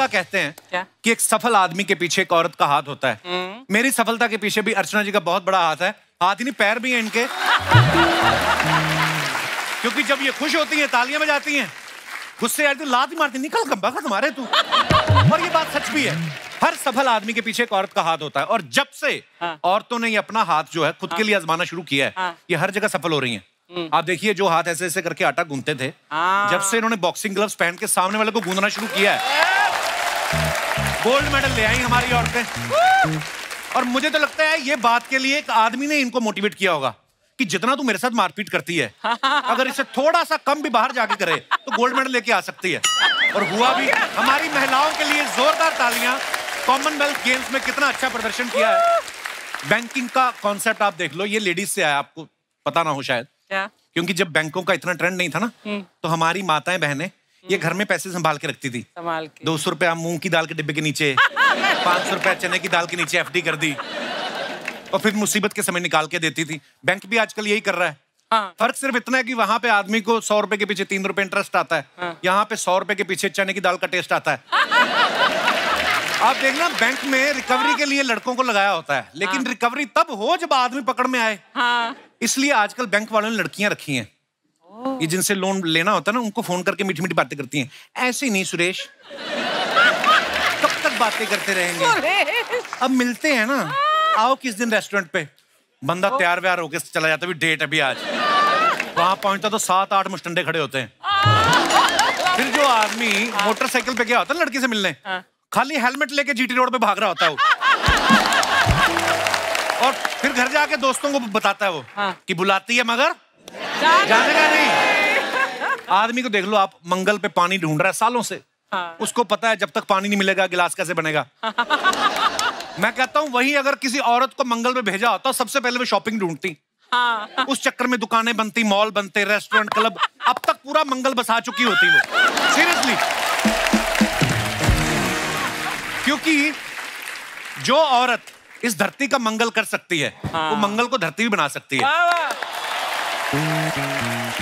कहते हैं क्या? कि एक सफल आदमी के पीछे एक औरत का हाथ होता है। मेरी सफलता के पीछे भी अर्चना जी का बहुत बड़ा हाथ है। हाथ ही नहीं, पैर भी हैं इनके। क्योंकि जब ये खुश होती हैं तालियां बजाती हैं, गुस्से आती है लात ही मारती, निकल खंबा का तुम्हारे तू। और ये बात सच भी है, हर सफल आदमी के पीछे एक औरत का हाथ होता है। और जब से औरतों ने ये अपना हाथ जो है खुद के लिए आजमाना शुरू किया है, ये हर जगह सफल हो रही हैं। आप देखिए, जो हाथ ऐसे ऐसे करके आटा गूंथते थे, जब से इन्होंने बॉक्सिंग ग्लव्स पहन के सामने वाले को गूंदना शुरू किया है, गोल्ड मेडल ले आई हमारी औरतें। और मुझे तो लगता है ये बात के लिए एक आदमी ने इनको मोटिवेट किया होगा कि जितना तू मेरे साथ मारपीट करती है, अगर इसे थोड़ा सा कम भी बाहर जाके करे तो गोल्ड मेडल लेके आ सकती है। और हुआ भी। हमारी महिलाओं के लिए जोरदार तालियां। कॉमनवेल्थ गेम्स में कितना अच्छा प्रदर्शन किया है। बैंकिंग का कॉन्सेप्ट आप देख लो, ये लेडीज से आया, आपको पता ना हो शायद। क्या? क्योंकि जब बैंकों का इतना ट्रेंड नहीं था ना, तो हमारी माताएं बहनें ये घर में पैसे संभाल के रखती थी। 200 रुपया मूंग की दाल के डिब्बे के नीचे, 500 रुपया चने की दाल के नीचे एफडी कर दी, और फिर मुसीबत के समय निकाल के देती थी। बैंक भी आजकल यही कर रहा है। फर्क सिर्फ इतना है कि वहां पे आदमी को 100 रुपए के पीछे 3 रुपए इंटरेस्ट आता है, यहाँ पे 100 रुपए के पीछे चने की दाल का टेस्ट आता है। आप देखना, बैंक में रिकवरी के लिए लड़कों को लगाया होता है, लेकिन रिकवरी तब हो जब आदमी पकड़ में आए। इसलिए आजकल बैंक वालों ने लड़कियां रखी हैं। ये जिनसे लोन लेना होता है ना, उनको फोन करके मीठी मीठी बातें करती हैं। ऐसे नहीं सुरेश, कब तक बातें करते रहेंगे, अब मिलते हैं ना, आओ किस दिन रेस्टोरेंट पे। बंदा तैयार व्यार होके चला जाता है, डेट अभी आज। वहां पहुंचता तो 7-8 मुस्टंडे खड़े होते हैं। फिर जो आदमी मोटरसाइकिल पे गया होता है लड़की से मिलने, खाली हेलमेट लेके जीटी रोड पे भाग रहा होता है वो। और फिर घर जाके दोस्तों को बताता है वो कि बुलाती है मगर जाने का नहीं। आदमी को देख लो आप, मंगल पे पानी ढूंढ रहा है सालों से। उसको पता है जब तक पानी नहीं मिलेगा गिलास कैसे बनेगा। मैं कहता हूँ वही अगर किसी औरत को मंगल पे भेजा होता, सबसे पहले वो शॉपिंग ढूंढती। उस चक्कर में दुकानें बनती, मॉल बनते, रेस्टोरेंट, क्लब, अब तक पूरा मंगल बसा चुकी होती वो। सीरियसली। क्योंकि जो औरत इस धरती का मंगल कर सकती है, वो मंगल को धरती भी बना सकती है।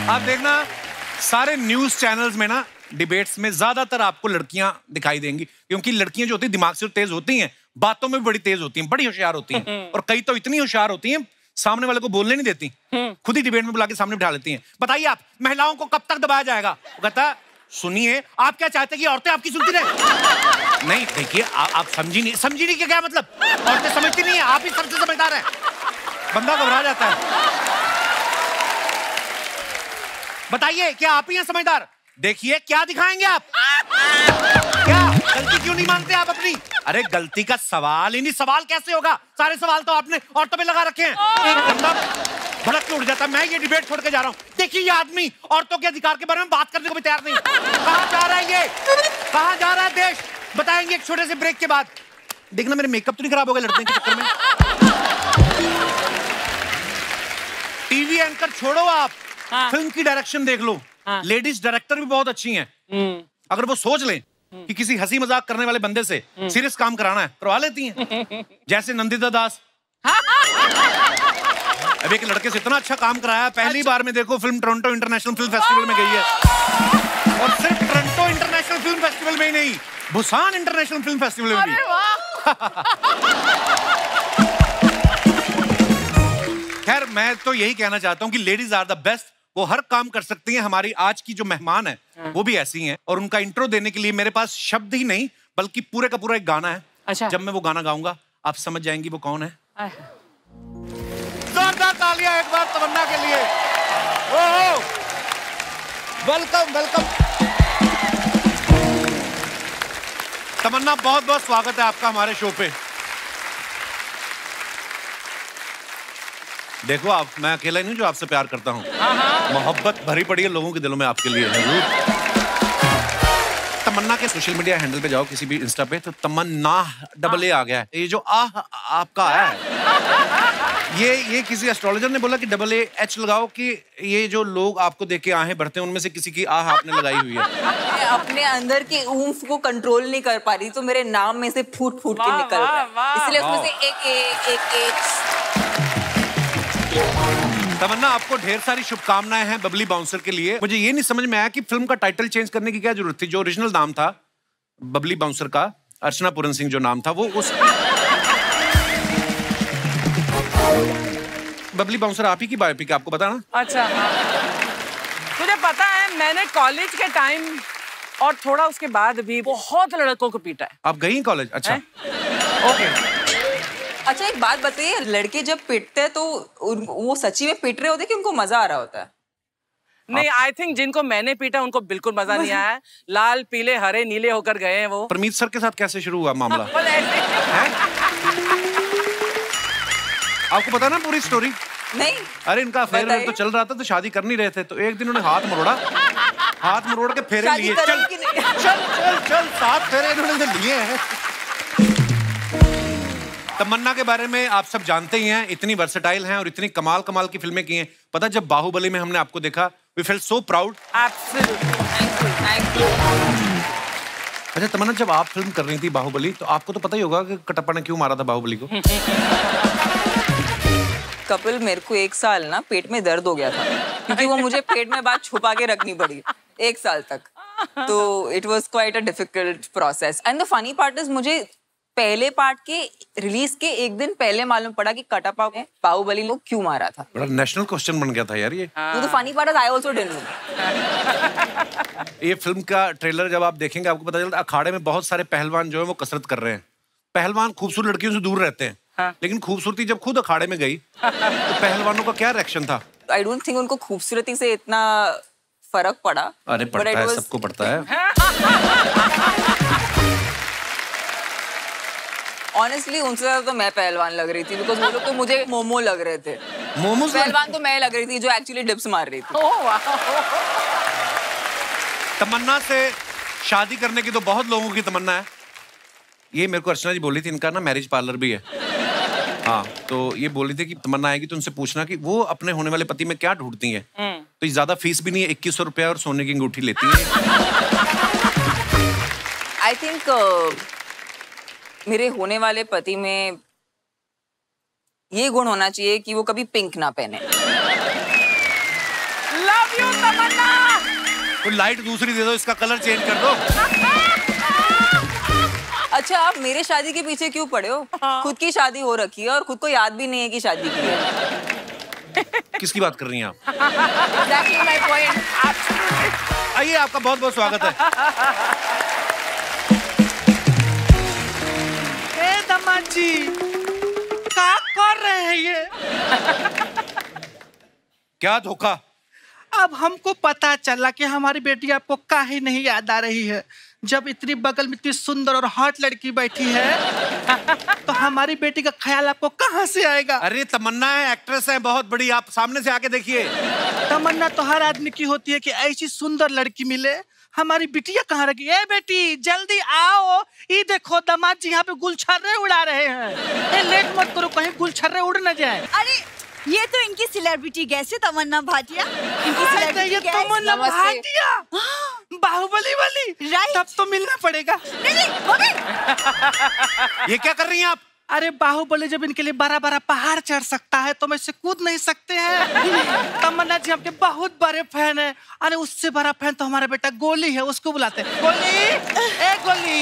आप देखना, सारे न्यूज चैनल्स में ना, डिबेट्स में ज्यादातर आपको लड़कियां दिखाई देंगी, क्योंकि लड़कियां जो होती हैं दिमाग से तेज होती हैं, बातों में भी बड़ी तेज होती हैं, बड़ी होशियार होती हैं। और कई तो इतनी होशियार होती हैं, सामने वाले को बोलने नहीं देती, खुद ही डिबेट में बुला के सामने बिठा लेती हैं। बताइए आप, महिलाओं को कब तक दबाया जाएगा? वो कहता है, सुनिए, आप क्या चाहते हैं कि औरतें आपकी सुनती रहे? नहीं, देखिए, आप समझी नहीं क्या मतलब? औरतें समझती नहीं है, आप ही सबसे समझदार हैं। बंदा घबरा जाता है। बताइए, क्या आप ही हैं समझदार? देखिए, क्या दिखाएंगे आप? क्या गलती क्यों नहीं मानते आप अपनी? अरे गलती का सवाल ही नहीं, सवाल कैसे होगा? सारे सवाल तो आपने औरतों पे लगा रखे हैं। बंदा भड़क के उड़ जाता है। मैं ये डिबेट छोड़ के जा रहा हूँ। देखिए, ये आदमी औरतों के अधिकार के बारे में बात करने को भी तैयार नहीं। कहाँ जा रहा है ये? कहाँ जा रहा है देश? बताएंगे एक छोटे से ब्रेक के बाद। देखना, मेरे मेकअप तो नहीं खराब हो गए लड़ने के चक्कर में। टीवी एंकर छोड़ो आप, फिल्म की डायरेक्शन देख लो। लेडीज डायरेक्टर भी बहुत अच्छी हैं। अगर वो सोच लें कि किसी हंसी मजाक करने वाले बंदे से सीरियस काम कराना है, करवा लेती हैं। जैसे नंदिता दास। अब एक लड़के से इतना अच्छा काम कराया, पहली बार में देखो film Toronto international film festival में गई है। और सिर्फ टोरंटो इंटरनेशनल फिल्म फेस्टिवल में ही नहीं, बुसान इंटरनेशनल फिल्म फेस्टिवल में भी। खैर, मैं तो यही कहना चाहता हूँ कि लेडीज आर द बेस्ट। वो हर काम कर सकती हैं। हमारी आज की जो मेहमान है वो भी ऐसी हैं। और उनका इंट्रो देने के लिए मेरे पास शब्द ही नहीं, बल्कि पूरे का पूरा एक गाना है। अच्छा। जब मैं वो गाना गाऊंगा आप समझ जाएंगी वो कौन है। जोरदार तालियां एक बार तमन्ना के लिए। ओह, वेलकम वेलकम तमन्ना, बहुत बहुत स्वागत है आपका हमारे शो पे। देखो आप, मैं अकेला नहीं जो आपसे प्यार करता हूँ। मोहब्बत भरी पड़ी है लोगों के दिलों में आपके लिए। तमन्ना के सोशल मीडिया हैंडल पे जाओ, किसी भी इंस्टा पे, तो तमन्ना AA आ गया है। ये जो आपका आया है, ये किसी एस्ट्रोलॉजर ने बोला कि AA लगाओ कि ये जो लोग आपको देख के आहें भरते हैं, उनमें से किसी की आह आपने लगाई हुई है। मैं अपने अंदर के ऊंफ को कंट्रोल नहीं कर पा रही, तो मेरे नाम में से फूट फूट के निकल रहा है, इसलिए उसमें से एक तमन्ना, आपको ढेर सारी शुभकामनाएं हैं बबली बाउंसर के लिए। मुझे ये नहीं समझ में आया कि फिल्म का टाइटल चेंज करने की क्या जरूरत थी? जो ओरिजिनल नाम था बबली बाउंसर का अर्चना पूरन सिंह जो नाम था वो उस बबली बाउंसर आप ही की बायोपिक आपको पता ना? अच्छा हाँ। मुझे पता है, मैंने कॉलेज के टाइम और थोड़ा उसके बाद भी बहुत लड़कों को पीटा है। आप गई कॉलेज? अच्छा ओके। अच्छा एक बात बताइए, लड़के जब पीटते हैं तो वो सच्ची में पीट रहे होते हैं कि उनको मजा आ रहा होता है? नहीं, आई थिंक जिनको मैंने पीटा उनको बिल्कुल मजा नहीं आया। लाल पीले हरे नीले होकर गए हैं वो। परमीत सर के साथ कैसे शुरू हुआ मामला? आपको पता ना पूरी स्टोरी? नहीं। अरे इनका अफेयर तो चल रहा था, तो शादी कर नहीं रहे थे, तो एक दिन उन्होंने हाथ मरोड़ के फेरे लिए। चल चल चल चल 7 फेरे इन्होंने लिए हैं। तमन्ना के बारे में आप सब जानते ही हैं, इतनी वर्सेटाइल हैं और इतनी कमाल की फिल्में की हैं। पता जब बाहुबली में हमने आपको देखा, we felt so proud. Thank you. अच्छा तमन्ना, जब आप फिल्म कर रही थी बाहुबली, तो आपको तो पता ही होगा कि कटप्पा ने क्यों मारा था बाहुबली को। कपिल, मेरे को 1 साल ना पेट में दर्द हो गया था, क्योंकि वो मुझे पेट में बात छुपा के रखनी पड़ी 1 साल तक। तो it was quite a difficult process. And the funny part is, मुझे पहले पार्ट के रिलीज के 1 दिन पहले मालूम पड़ा कि कटप्पा ने बाहुबली को क्यों मारा था। बड़ा नेशनल क्वेश्चन बन गया था यार ये। तो funny part is I also didn't know. ये फिल्म का ट्रेलर जब आप देखेंगे आपको पता चलता है अखाड़े में बहुत सारे पहलवान जो है वो कसरत कर रहे हैं। पहलवान खूबसूरत लड़कियों से दूर रहते हैं। हाँ। लेकिन खूबसूरती जब खुद अखाड़े में गई तो पहलवानों का क्या रिएक्शन था? आई डोंट थिंक उनको खूबसूरती से इतना फर्क पड़ा। अरे पड़ता है, सबको पड़ता है। ऑनेस्टली उनसे ज्यादा तो मैं पहलवान लग रही थी, बिकॉज वो लोग तो मुझे मोमो लग रहे थे। मोमो पहलवान तो मैं लग रही थी जो एक्चुअली डिप्स मार रही थी। तमन्ना से शादी करने की तो बहुत लोगों की तमन्ना है। ये मेरे को अर्चना जी बोली थी, इनका ना मैरिज पार्लर भी है। हाँ, तो ये बोली थी कि तमन्ना आएगी तो उनसे पूछना कि वो अपने होने वाले पति में क्या ढूंढती हैं। तो ज्यादा फीस भी नहीं है, 2100 रुपया और सोने की अंगूठी लेती है। आई थिंक मेरे होने वाले पति में ये गुण होना चाहिए कि वो कभी पिंक ना पहने। लव यू तमन्ना। तो लाइट दूसरी दे दो, इसका कलर चेंज कर दो। अच्छा, आप मेरे शादी के पीछे क्यों पड़े हो? खुद की शादी हो रखी है और खुद को याद भी नहीं है कि शादी की है। किसकी बात कर रही हैं आप? Exactly my point. आइए, आपका बहुत बहुत स्वागत है। दमाद जी, क्या कर रहे हैं ये? क्या धोखा? अब हमको पता चला कि हमारी बेटी आपको काहे नहीं याद आ रही है। जब इतनी बगल में इतनी सुंदर और हॉट लड़की बैठी है तो हमारी बेटी का ख्याल आपको कहाँ से आएगा? अरे तमन्ना है, एक्ट्रेस है बहुत बड़ी, आप सामने से आके देखिए। तमन्ना तो हर आदमी की होती है कि ऐसी सुंदर लड़की मिले। हमारी बिटिया कहाँ रखी? ए बेटी जल्दी आओ, ये देखो दामाद जी यहाँ पे गुलछर्रे उड़ा रहे हैं। लेट मत करो, कहीं गुलछर्रे उड़ न जाए। अरे ये तो इनकी सेलिब्रिटी गैस है, तमन्ना भाटिया। इनकी सेलिब्रिटी गैस। तमन्ना भाटिया, बाहुबली वाली। राइट। तब तो मिलना पड़ेगा। नहीं, हो गई। ये क्या कर रही हैं आप? अरे बाहुबली जब इनके लिए बड़ा पहाड़ चढ़ सकता है तो मैं इससे कूद नहीं सकते हैं। तमन्ना जी आपके बहुत बड़े फैन है। अरे उससे बड़ा फैन तो हमारा बेटा गोली है, उसको बुलाते हैं। गोली, ए गोली।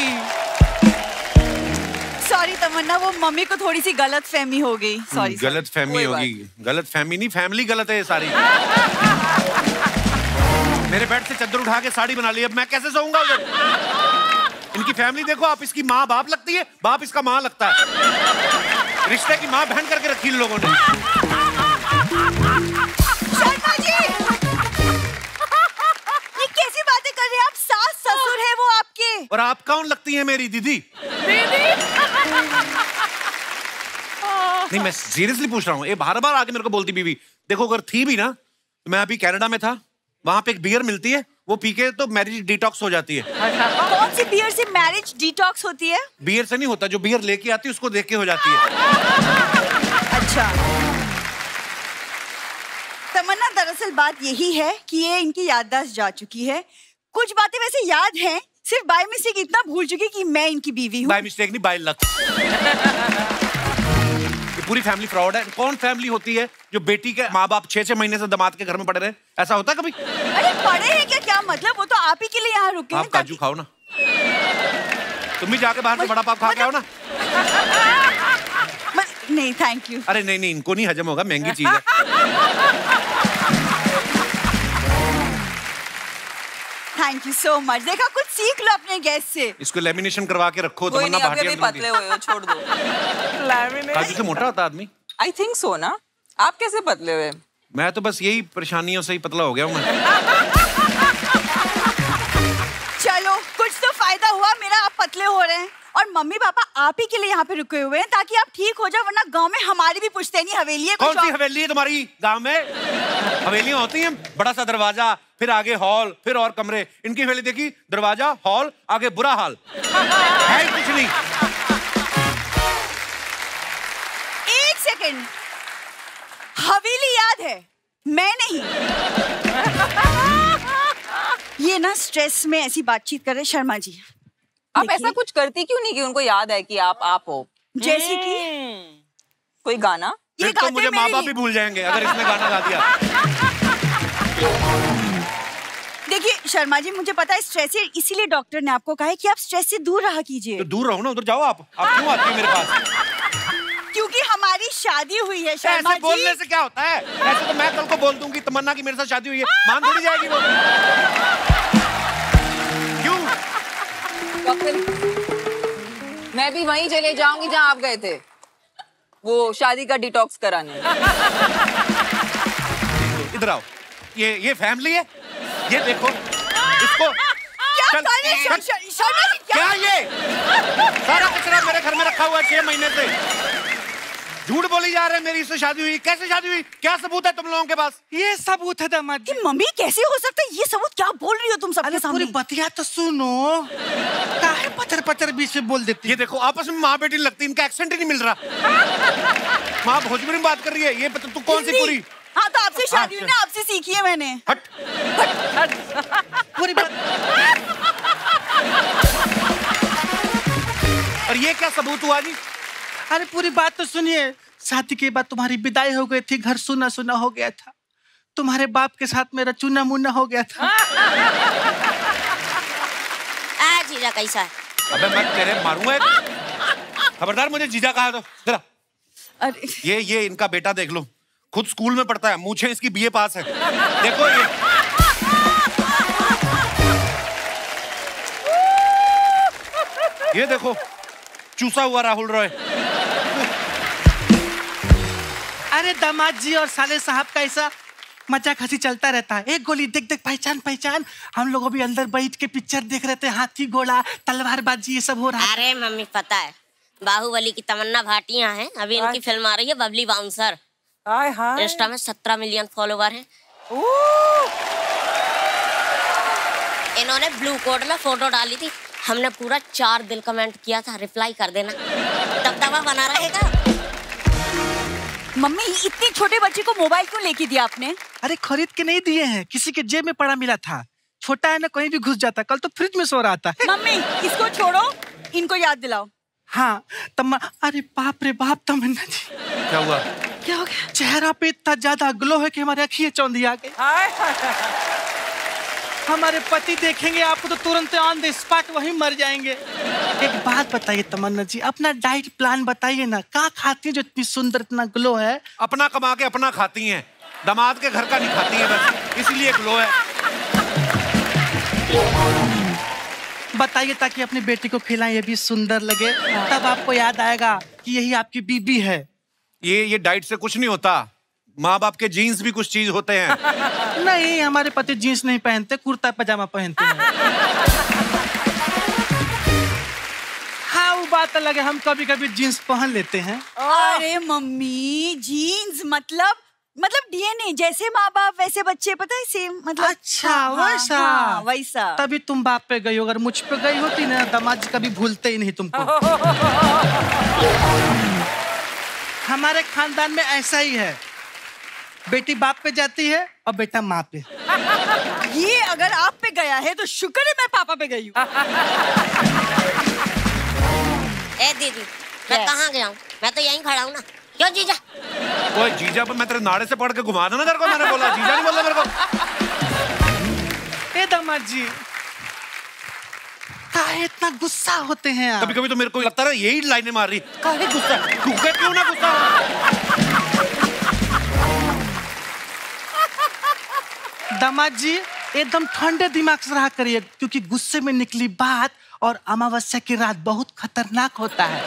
सॉरी तमन्ना, वो मम्मी को थोड़ी सी गलत फहमी हो गई। सॉरी। गलत फहमी होगी? गलत फहमी नहीं, फैमिली गलत है ये सारी। मेरे बेड से चद्दर उठा के साड़ी बना ली, अब मैं कैसे सोऊंगा उधर? इनकी फैमिली देखो आप, इसकी माँ बाप लगती है, बाप इसका माँ लगता है। रिश्ते की माँ बहन करके रखी इन लोगों ने। शर्मा जी, ये कैसी बातें कर रहे हैं आप? सास ससुर है वो आपके। और आप कौन लगती हैं? मेरी दीदी। नहीं, मैं सीरियसली पूछ रहा हूँ। ये बार-बार आके मेरे को बोलती बीवी। देखो अगर थी भी ना, तो मैं अभी कनाडा में था, वहां पे एक बियर मिलती है, वो पी के तो मैरिज डिटॉक्स हो जाती है। कौन सी बियर से मैरिज डिटॉक्स होती है? बियर से नहीं होता, जो बियर लेके आती है उसको देख के हो जाती है। अच्छा तमन्ना, दरअसल बात यही है कि ये इनकी याददाश्त जा चुकी है। कुछ बातें वैसे याद हैं, सिर्फ बाय मिस्टेक इतना भूल चुकी कि मैं इनकी बीवी हूँ। बाय मिस्टेक नहीं, बाय लक। पूरी फैमिली फ्रॉड है। कौन फैमिली होती है जो बेटी के माँ बाप 6-6 महीने से दामाद के घर में पड़े रहे? ऐसा होता है कभी? अरे पड़े हैं क्या? क्या मतलब? वो तो आप ही के लिए यहाँ रुके हैं। आप काजू खाओ ना। तुम भी जाके बाहर से बड़ा पाव खा के आओ ना। नहीं थैंक यू। अरे नहीं, इनको नहीं हजम होगा, महंगी चीज है। Thank you so much. देखा, कुछ सीख लो अपने गेस्ट से। इसको लेमिनेशन करवा के रखो। कोई नहीं, अभी पतले हुए हो, छोड़ दो। काजू से मोटा होता आदमी? आई थिंक सो ना। आप कैसे पतले हुए? मैं तो बस यही परेशानियों से ही पतला हो गया हूँ मैं। चलो, कुछ तो फायदा हुआ मेरा, आप पतले हो रहे हैं। और मम्मी पापा आप ही के लिए यहाँ पे रुके हुए हैं ताकि आप ठीक हो जाओ, वरना गांव में हमारी भी पुश्तैनी हवेली है। कौन सी हवेली है तुम्हारी गांव में? हवेलियां होती हैं, बड़ा सा दरवाजा, फिर आगे हॉल, फिर और कमरे। इनकी हवेली देखी, दरवाजा, हॉल, आगे बुरा हाल है, कुछ नहीं। एक सेकंड, हवेली याद है, मैं नहीं। ये ना स्ट्रेस में ऐसी बातचीत कर रहे शर्मा जी। आप ऐसा कुछ करती क्यों नहीं कि उनको याद है कि आप हो? जैसे कि कोई गाना? फिर तो मुझे माँ बाप भी भूल जाएंगे अगर इसने गाना गा दिया। देखिए शर्मा जी, मुझे पता है स्ट्रेस है, इसीलिए डॉक्टर ने आपको कहा है कि आप स्ट्रेस से दूर रहा कीजिए। तो दूर रहो ना, उधर जाओ। आप क्यों आती है मेरे पास? क्योंकि हमारी शादी हुई है शर्मा ऐसे बोलने से क्या होता है? ऐसे तो मैं कल को बोल दूंगी तमन्ना की मेरे साथ शादी हुई है, मान थोड़ी जाएगी वो। क्यों? मैं भी वहीं चले जाऊंगी जहां आप गए थे, वो शादी का डिटॉक्स कराने। इधर आओ, ये फैमिली है, ये देखो इसको। क्या ये सारा कचरा मेरे घर में रखा हुआ है 6 महीने से? झूठ बोली जा रहे हैं मेरी इससे शादी हुई। कैसे शादी हुई? क्या सबूत है तुम लोगों के पास? ये सबूत है दामाद जी। मम्मी कैसे हो सकता है ये सबूत? क्या बोल रही हो तुम सबके सामने? पूरी बतिया तो सुनो, काहे पचर बीच में बोल देती? ये देखो, आपस में माँ बेटी लगती, इनका एक्सेंट ही नहीं मिल रहा। माँ भोजपुरी में बात कर रही है, ये तू कौन सी पूरी? हाँ तो आपसे शादी हुई ना, आपसे सीखी है मैंने। हट। पूरी बात। और ये क्या सबूत हुआ जी? अरे पूरी बात तो सुनिए। शादी के बाद तुम्हारी विदाई हो गई थी, घर सुना सुना हो गया था, तुम्हारे बाप के साथ मेरा चूना मुन्ना हो गया था। जीजा कैसा है? अबे मैं तेरे मारूंगा, खबरदार मुझे जीजा कहा तो। जरा ये इनका बेटा देख लो, खुद स्कूल में पढ़ता है, मूछें इसकी बीए पास है। देखो ये देखो, चूसा हुआ राहुल रॉय। अरे दामाद जी और साले साहब का ऐसा मजाक हंसी चलता रहता है। एक गोली देख देख पहचान। हम लोग अभी अंदर बैठ के पिक्चर देख रहे थे, हाथी घोड़ा तलवारबाजी ये सब हो रहा है। अरे मम्मी पता है, बाहुबली की तमन्ना भाटिया हैं, अभी इनकी फिल्म आ रही है बबली बाउंसर। इंस्टा में 17 मिलियन फॉलोवर हैं। इन्होंने ब्लू कोड में फोटो डाली थी, हमने पूरा 4 दिल कमेंट किया था, रिप्लाई कर देना, दबदबा बना रहेगा। मम्मी इतनी छोटे बच्चे को मोबाइल क्यों लेके दिया आपने? अरे खरीद के नहीं दिए हैं, किसी के जेब में पड़ा मिला था। छोटा है ना, कहीं भी घुस जाता। कल तो फ्रिज में सो रहा था। मम्मी इसको छोड़ो, इनको याद दिलाओ। हाँ अरे बाप रे बाप तमन्ना जी, क्या हुआ? क्या हो गया? चेहरा पे इतना ज्यादा ग्लो है कि हमारी आँखें चौंधी आ गई। हमारे पति देखेंगे आपको तो तुरंत ऑन द स्पॉट वहीं मर जाएंगे। एक बात बताइए तमन्ना जी, अपना डाइट प्लान बताइए ना, क्या खाती है जो इतनी सुंदर, इतना ग्लो है? अपना कमा के अपना खाती हैं, दामाद के घर का नहीं खाती हैं, बस इसलिए ग्लो है। बताइए ताकि अपनी बेटी को खिलाएं, ये भी सुंदर लगे, तब आपको याद आएगा कि यही आपकी बीबी है। ये डाइट से कुछ नहीं होता, माँ बाप के जीन्स भी कुछ चीज होते हैं। नहीं, हमारे पति जीन्स नहीं पहनते, कुर्ता पजामा पहनते हैं। हाँ वो बात अलग है, हम कभी कभी जीन्स पहन लेते हैं। अरे मम्मी, जीन्स मतलब डीएनए, जैसे माँ बाप वैसे बच्चे, पता है, सेम मतलब। अच्छा वैसा। हाँ, वैसा। तभी तुम बाप पे गई हो, अगर मुझ पे गई होती ना, दामाद जी कभी भूलते ही नहीं तुमको। हमारे खानदान में ऐसा ही है, बेटी बाप पे जाती है और बेटा माँ पे। ये अगर आप पे गया है तो शुक्र है मैं पापा पे गई हूँ। ए दीदी, मैं कहाँ गया हूँ? मैं तो यहीं खड़ा हूँ ना। क्यों जीजा? ओए जीजा पर मैं तेरे नाड़े से पकड़ के घुमा दूं ना तेरे को, मैंने बोला जीजा नहीं बोला मेरे को। ए दामाद जी, काहे इतना गुस्सा होते हैं आप? कभी कभी तो मेरे को लगता है यही लाइनें मार रही, काहे गुस्सा, क्यों ना गुस्सा हो? दामाद जी एकदम ठंडे दिमाग से रहा करिए, क्योंकि गुस्से में निकली बात और अमावस्या की रात बहुत खतरनाक होता है।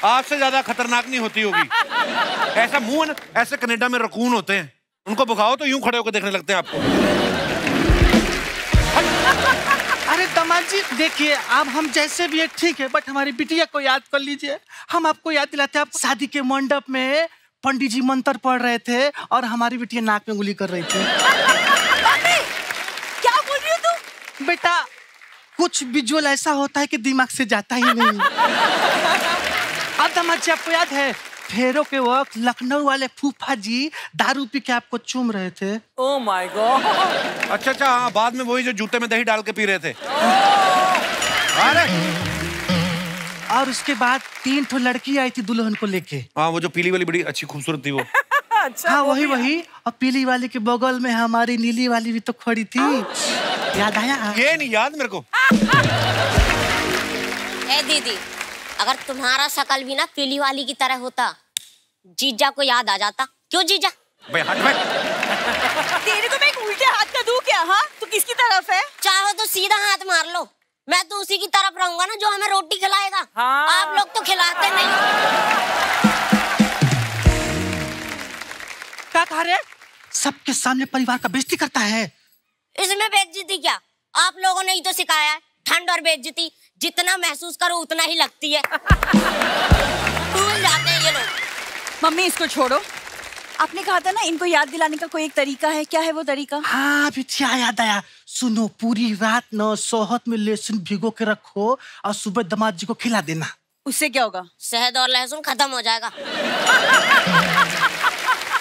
आपसे ज्यादा खतरनाक नहीं होती होगी। ऐसा मुंह है ना, ऐसे कनाडा में रकून होते हैं, उनको भगाओ तो यूं खड़े होकर देखने लगते हैं आपको। अरे दामाद जी देखिए, अब हम जैसे भी है ठीक है, बट हमारी बिटिया को याद कर लीजिए। हम आपको याद दिलाते हैं, आप शादी के मंडप में पंडित जी मंत्र पढ़ रहे थे और हमारी बिटिया नाक में उंगली कर रही थी। क्या बोल रही हो तुम? बेटा कुछ विजुअल ऐसा होता है कि दिमाग से जाता ही नहीं। अब दामाद जी आपको याद है फेरों के वक्त लखनऊ वाले फूफा जी दारू पी के आपको चूम रहे थे? Oh my God. अच्छा हाँ, बाद में वही जो जूते में दही डाल के पी रहे थे। अरे और उसके बाद 3 ठो लड़की आई थी दुल्हन को लेके। हाँ, वो जो पीली वाली बड़ी अच्छी खूबसूरत थी वो। अच्छा, हाँ वही। और पीली वाली के बगल में हमारी नीली वाली भी तो खड़ी थी, याद आया? ये नहीं याद मेरे को। ए दीदी, अगर तुम्हारा शकल भी ना पीली वाली की तरह होता, जीजा को याद आ जाता। क्यों जीजा? भाई हट भाई। तेरे को मैं एक उल्टे हाथ का दूं क्या? हाँ, तू किसकी तरफ है? चाहो तो सीधा हाथ मार लो, मैं तो उसी की तरफ रहूंगा ना जो हमें रोटी खिलाएगा। हाँ। आप लोग तो खिलाते नहीं। क्या कह रहे? सबके सामने परिवार का बेइज्जती करता है। इसमें बेइज्जती क्या? आप लोगों ने ही तो सिखाया है, ठंड और बेइज्जती जितना महसूस करो उतना ही लगती है। भूल जाते हैं ये लोग। मम्मी इसको छोड़ो। आपने कहा था ना इनको याद दिलाने का कोई एक तरीका है, क्या है वो तरीका? हाँ बिटिया याद आया। सुनो, पूरी रात न सोहत में लहसुन भिगो के रखो और सुबह दामाद जी को खिला देना। उससे क्या होगा? शहद और लहसुन खत्म हो जाएगा।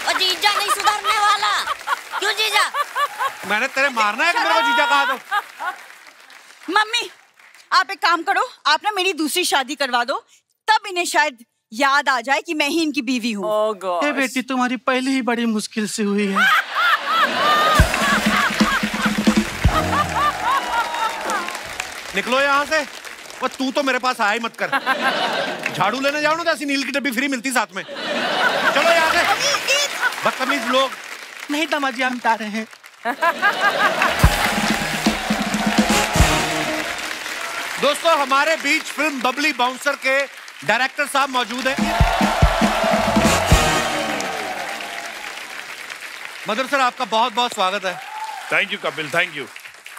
और जीजा नहीं सुधरने वाला। क्यों जीजा? मैंने तेरे मारना है कि मेरे को जीजा कहा तो? मम्मी आप एक काम करो, आप ना मेरी दूसरी शादी करवा दो, तब इन्हें शायद याद आ जाए कि मैं ही इनकी बीवी हूँ। ओह गॉड। ए बेटी, तुम्हारी पहले ही बड़ी मुश्किल से हुई है। निकलो यहाँ से। वो तू तो मेरे पास आया ही मत कर। झाड़ू लेने जाओ ना तो ऐसी नील की डब्बी फ्री मिलती साथ में। चलो यहाँ से, बदतमीज लोग। नहीं दामाद जी, हम बता रहे हैं। दोस्तों हमारे बीच फिल्म बबली बाउंसर के डायरेक्टर साहब मौजूद हैं। मधुर सर, आपका बहुत बहुत स्वागत है। Thank you Kapil, thank you.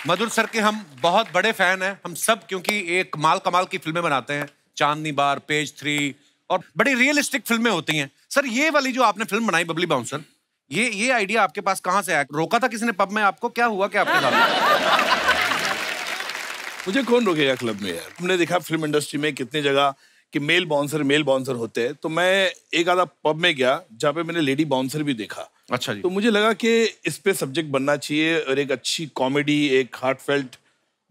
Madhur sir के हम बहुत बड़े फैन हैं, हम सब, क्योंकि एक कमाल की फिल्में बनाते हैं। चांदनी बार, पेज 3 और बड़ी रियलिस्टिक फिल्में होती हैं। सर ये वाली जो आपने फिल्म बनाई बबली बाउंसर, ये आइडिया आपके पास कहाँ से आया? रोका था किसी ने पब में आपको? क्या हुआ क्या आपके साथ? मुझे कौन रोकेगा क्लब में यार। हमने देखा फिल्म इंडस्ट्री में कितनी जगह कि मेल बाउंसर होते हैं, तो मैं एक आधा पब में गया जहाँ पे मैंने लेडी बाउंसर भी देखा। अच्छा जी। तो मुझे लगा कि इस पे सब्जेक्ट बनना चाहिए और एक अच्छी कॉमेडी, एक हार्टफेल्ट,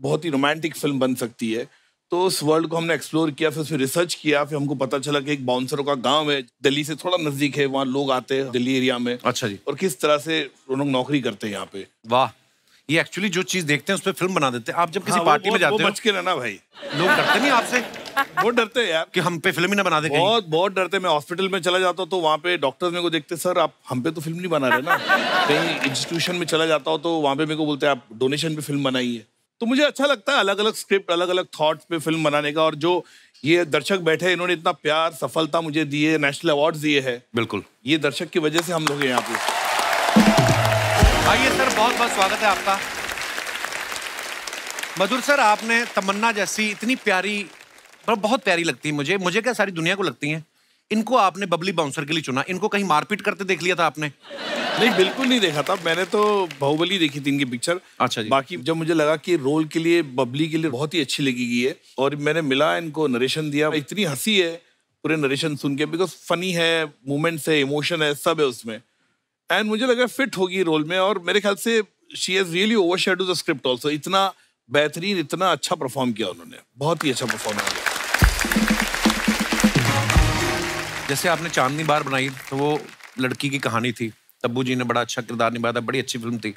बहुत ही रोमांटिक फिल्म बन सकती है। तो उस वर्ल्ड को हमने एक्सप्लोर किया, फिर उसमें रिसर्च किया, फिर हमको पता चला कि एक बाउंसरों का गांव है, दिल्ली से थोड़ा नजदीक है, वहाँ लोग आते हैं दिल्ली एरिया में। अच्छा जी। और किस तरह से लोग नौकरी करते हैं यहाँ पे। वाह, ये एक्चुअली जो चीज देखते हैं उस पर फिल्म बना देते हैं। आप जब किसी हाँ, पार्टी में जाते हो, बच के रहना भाई, लोग डरते नहीं आपसे? बहुत डरते हैं यार कि हम पे फिल्म ही ना बना दे। बहुत डरते। मैं हॉस्पिटल में चला जाता हूँ तो वहाँ पे डॉक्टर्स मेरे को देखते, सर आप हम पे तो फिल्म नहीं बना रहे ना। कहीं इंस्टीट्यूशन में चला जाता हूँ तो वहाँ पे मेरे को बोलते हैं आप डोनेशन पे फिल्म बनाइए। तो मुझे अच्छा लगता है अलग अलग स्क्रिप्ट, अलग अलग थॉट्स पे फिल्म बनाने का। और जो ये दर्शक बैठे, इन्होंने इतना प्यार, सफलता मुझे दी है, नेशनल अवार्ड दिए है। बिल्कुल, ये दर्शक की वजह से हम लोग यहाँ पे। आइए सर, बहुत बहुत स्वागत है आपका। मधुर सर, आपने तमन्ना जैसी इतनी प्यारी, बहुत प्यारी लगती है मुझे क्या सारी दुनिया को लगती हैं, इनको आपने बबली बाउंसर के लिए चुना। इनको कहीं मारपीट करते देख लिया था आपने? नहीं, बिल्कुल नहीं देखा था मैंने। तो बाहुबली देखी थी इनकी पिक्चर। अच्छा जी। बाकी जब मुझे लगा कि रोल के लिए, बबली के लिए बहुत ही अच्छी लगेगी है, और मैंने मिला, इनको नरेशन दिया, इतनी हंसी है पूरे नरेशन सुन के, बिकॉज फनी है, मूवमेंट्स है, इमोशन है, सब है उसमें। एंड मुझे लगा फिट होगी रोल में, और मेरे ख्याल से she has really overshadowed the script also. इतना बेहतरीन, इतना अच्छा परफॉर्म किया उन्होंने, बहुत ही अच्छा परफॉर्म किया। जैसे आपने चांदनी बार बनाई तो वो लड़की की कहानी थी, तब्बू जी ने बड़ा अच्छा किरदार निभाया था, बड़ी अच्छी फिल्म थी।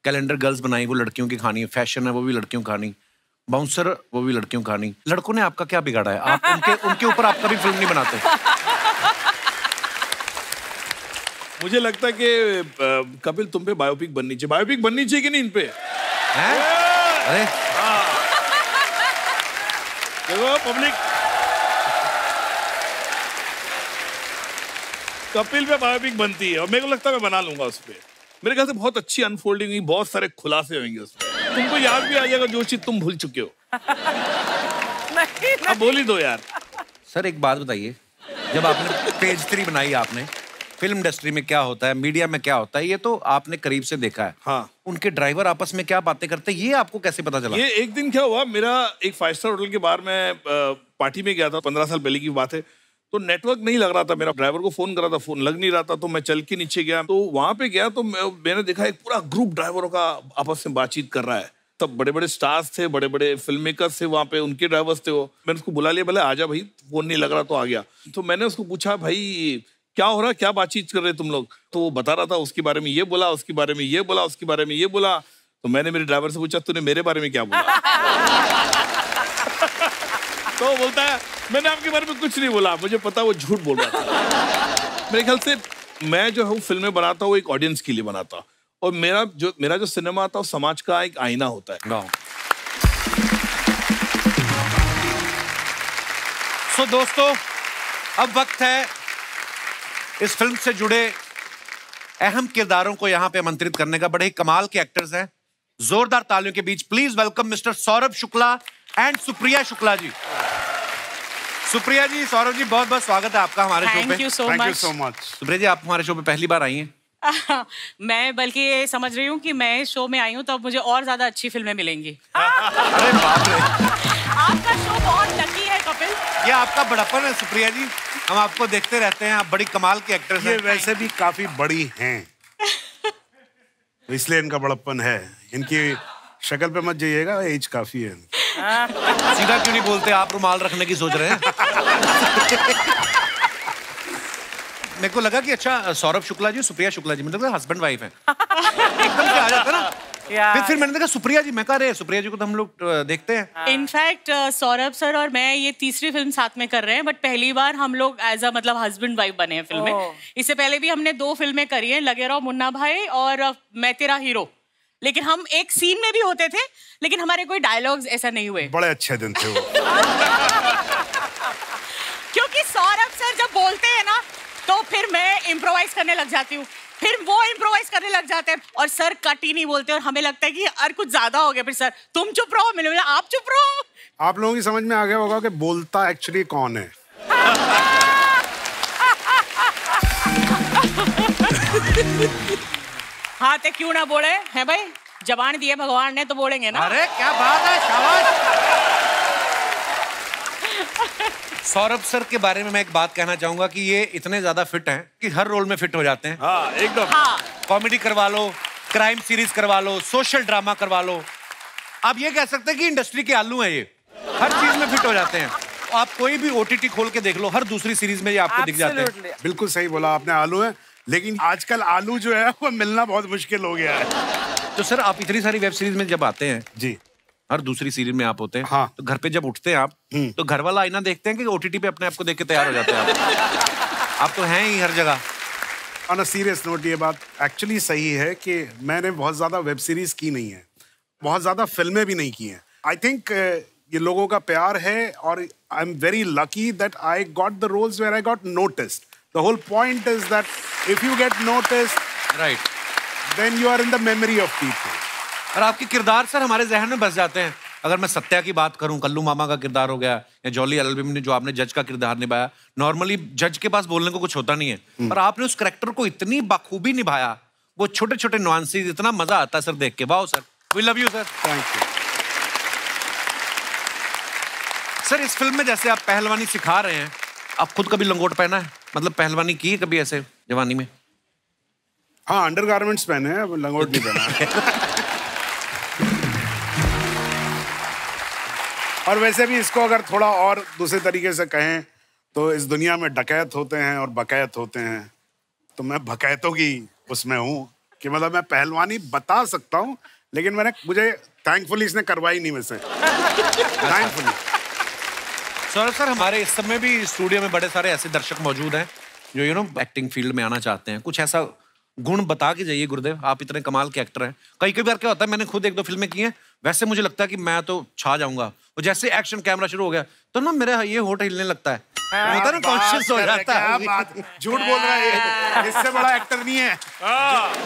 कैलेंडर गर्ल्स बनाई, वो लड़कियों की कहानी है। फैशन है, वो भी लड़कियों की कहानी। बाउंसर वो भी लड़कियों का नहीं। लड़कों ने आपका क्या बिगाड़ा है? आप उनके ऊपर आप कभी फिल्म नहीं बनाते? मुझे लगता है कि कपिल तुम पे बायोपिक बननी चाहिए। बायोपिक बननी चाहिए कि नहीं इन पे? अरे देखो पब्लिक, कपिल पे बायोपिक बनती है और मेरे को लगता है मैं बना लूंगा उस पे। मेरे ख्याल से बहुत अच्छी अनफोल्डिंग हुई, बहुत सारे खुलासे होंगे उसमें। तुमको याद भी आ जाएगा जो चीज तुम भूल चुके हो। नहीं, अब बोल ही दो यार। सर एक बात बताइए, जब आपने पेज 3 बनाई, आपने फिल्म इंडस्ट्री में क्या होता है, मीडिया में क्या होता है, ये तो आपने करीब से देखा है। हाँ। उनके ड्राइवर आपस में क्या बातें करते हैं, ये आपको कैसे पता चला? ये एक दिन क्या हुआ, मेरा एक 5 स्टार होटल के बाहर मैं पार्टी में गया था, 15 साल पहले की बात है। तो नेटवर्क नहीं लग रहा था, मेरा ड्राइवर को फोन करा था, फोन लग नहीं रहा था, तो मैं चल के नीचे गया। तो वहां पे गया तो मैंने देखा एक पूरा ग्रुप ड्राइवरों का आपस में बातचीत कर रहा है। तब बड़े बड़े स्टार्स थे, बड़े बड़े फिल्म मेकर्स थे वहाँ पे, उनके ड्राइवर्स थे वो। मैंने उसको बुला लिया, बोले आजा भाई, फोन नहीं लग रहा, तो आ गया। तो मैंने उसको पूछा भाई क्या हो रहा, क्या बातचीत कर रहे तुम लोग? तो वो बता रहा था उसके बारे में ये बोला, उसके बारे में ये बोला, उसके बारे में ये बोला। तो मैंने मेरे ड्राइवर से पूछा तूने मेरे बारे में क्या बोला? तो बोलता है मैंने आपके बारे में कुछ नहीं बोला, मुझे पता वो झूठ बोल रहा था। मेरे ख्याल से मैं जो हूँ फिल्में बनाता हूँ एक ऑडियंस के लिए बनाता, और मेरा जो सिनेमा आता है समाज का एक आईना होता है। सो दोस्तों, अब वक्त है इस फिल्म से जुड़े अहम किरदारों को यहाँ पे आमंत्रित करने का। बड़े ही कमाल के एक्टर्स हैं। जोरदार तालियों के बीच please welcome mister Saurabh Shukla and Supriya Shukla ji. Supriya ji, Saurabh ji, बहुत बहुत स्वागत है आपका हमारे शो पे। Thank you so much. Supriya ji, आप हमारे शो पे पहली बार आई हैं। मैं बल्कि ये समझ रही हूँ कि मैं शो में आई हूँ तो अब मुझे और ज्यादा अच्छी फिल्में मिलेंगी। अरे बाप रे, आपका शो बहुत लकी है कपिल। ये आपका बड़प्पन है सुप्रिया जी, हम आपको देखते रहते हैं, आप बड़ी कमाल के एक्ट्रेस हैं। ये वैसे भी काफी बड़ी हैं, तो इसलिए इनका बड़प्पन है। इनकी शक्ल पे मत जाइएगा, एज काफी है। सीधा क्यों नहीं बोलते, आप रुमाल रखने की सोच रहे हैं? मेरे को लगा कि अच्छा सौरभ शुक्ला जी, सुप्रिया शुक्ला जी, मतलब हस्बैंड वाइफ हैं। एकदम से आ जाता ना। फिर मैंने देखा सुप्रिया जी, मैं कह रहे सुप्रिया जी को तो हम लोग देखते हैं। इनफैक्ट सौरभ सर और मैं ये तीसरी फिल्म साथ में कर रहे हैं, बट पहली बार हम लोग एज अ मतलब हस्बैंड वाइफ बने हैं फिल्म में। इससे पहले भी हमने 2 फिल्में करी हैं, लगे रहो मुन्ना भाई और मैं तेरा हीरो। लेकिन हम एक सीन में भी होते थे, लेकिन हमारे कोई डायलॉग्स ऐसा नहीं हुए। बड़े अच्छे दिन थे वो। क्योंकि सौरभ सर जब बोलते हैं ना तो फिर मैं इम्प्रोवाइज करने लग जाती हूँ, फिर वो इम्प्रोवाइज करने लग जाते हैं, और सर कट ही नहीं बोलते, और हमें लगता है कि यार कुछ ज्यादा हो गया। फिर सर तुम चुप रहो, मैंने बोला आप चुप रहो। आप लोगों की समझ में आ गया होगा कि बोलता एक्चुअली कौन है। हाँ तो क्यों ना बोले है भाई, जबान दी है भगवान ने तो बोलेंगे ना। अरे क्या बात है, शाबाश। सौरभ सर के बारे में मैं एक बात कहना चाहूंगा कि ये इतने ज्यादा फिट हैं कि हर रोल में फिट हो जाते हैं। हाँ एकदम। हाँ। कॉमेडी करवा लो, क्राइम सीरीज करवा लो, सोशल ड्रामा करवा लो, आप ये कह सकते हैं कि इंडस्ट्री के आलू हैं ये, हर चीज में फिट हो जाते हैं। आप कोई भी ओटीटी खोल के देख लो, हर दूसरी सीरीज में ये आपको दिख जाते हैं। बिल्कुल सही बोला आपने, आलू है, लेकिन आजकल आलू जो है वो मिलना बहुत मुश्किल हो गया है। तो सर आप इतनी सारी वेब सीरीज में जब आते हैं जी, हर दूसरी सीरीज में आप होते हैं, हाँ। तो घर पे जब उठते हैं आप, तो घर वाला आईना देखते हैं कि ओटीटी पे अपने आप को देख के तैयार हो जाते हैं आप तो हैं ही हर जगह। ऑन अ सीरियस नोट, ये बात एक्चुअली सही है कि मैंने बहुत ज्यादा वेब सीरीज की नहीं है, बहुत ज्यादा फिल्में भी नहीं की हैं। आई थिंक ये लोगों का प्यार है, और I am very lucky that I got the roles where I got noticed. The whole point is that if you get noticed, right, then you are in the memory of people. और आपके किरदार sir हमारे जहन में बस जाते हैं। अगर मैं सत्या की बात करूं, कल्लू मामा का किरदार हो गया, या जॉली एलएलबी में जो आपने जज का किरदार निभाया, नॉर्मली जज के पास बोलने को कुछ होता नहीं है, पर आपने उस कैरेक्टर को इतनी बखूबी निभाया, वो छोटे छोटे नुआंसेस, इतना मजा आता है सर देख के। Wow sir, we love you sir. Thank you sir. इस फिल्म में जैसे आप पहलवानी सिखा रहे हैं, आप खुद कभी लंगोट पहना है, मतलब पहलवानी की है कभी ऐसे जवानी में? हाँ, अंडरगारमेंट्स पहने हैं, लंगोट नहीं पहना। और वैसे भी इसको अगर थोड़ा और दूसरे तरीके से कहें तो इस दुनिया में डकैत होते हैं और बकैत होते हैं, तो मैं बकैतों की उसमें हूँ कि मतलब मैं पहलवानी बता सकता हूँ, लेकिन मुझे थैंकफुली इसने करवाई नहीं मुझसे। थैंकफुली। सर हमारे इस समय भी स्टूडियो में बड़े सारे ऐसे दर्शक मौजूद हैं जो एक्टिंग फील्ड में आना चाहते हैं। कुछ ऐसा गुण बता के जाइए गुरुदेव, आप इतने कमाल के एक्टर हैं। कई बार क्या होता है, मैंने खुद 1-2 फिल्में की हैं, वैसे मुझे लगता है कि मैं तो छा जाऊंगा, और जैसे एक्शन कैमरा शुरू हो गया तो ना मेरा ये होठ हिलने लगता है, होता ना, कॉन्शियस हो जाता है। झूठ बोल रहा है, इससे बड़ा एक्टर नहीं है,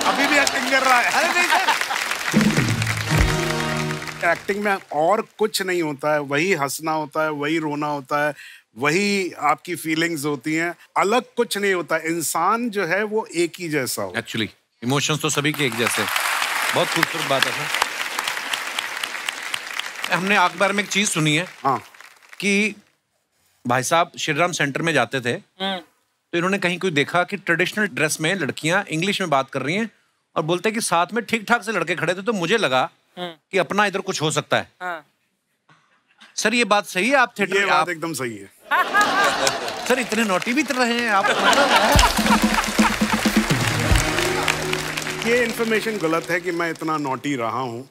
अभी भी एक्टिंग कर रहा है। अरे नहीं सर, एक्टिंग में और कुछ नहीं होता है, वही हंसना होता है, वही रोना होता है, वही आपकी फीलिंग्स होती हैं, अलग कुछ नहीं होता। इंसान जो है वो एक ही जैसा हो। एक्चुअली इमोशंस तो सभी के एक जैसे। बहुत खूबसूरत बात है सर। हमने अखबार में एक चीज सुनी है कि भाई साहब श्रीराम सेंटर में जाते थे तो इन्होंने कहीं कोई देखा कि ट्रेडिशनल ड्रेस में लड़कियां इंग्लिश में बात कर रही हैं और बोलते हैं कि साथ में ठीक ठाक से लड़के खड़े थे, तो मुझे लगा कि अपना इधर कुछ हो सकता है। सर ये बात सही है? आप थिएटर ये बात एकदम सही है। सर इतने नोटी भी रहे हैं आप। ये इन्फॉर्मेशन गलत है कि मैं इतना नोटी रहा हूं।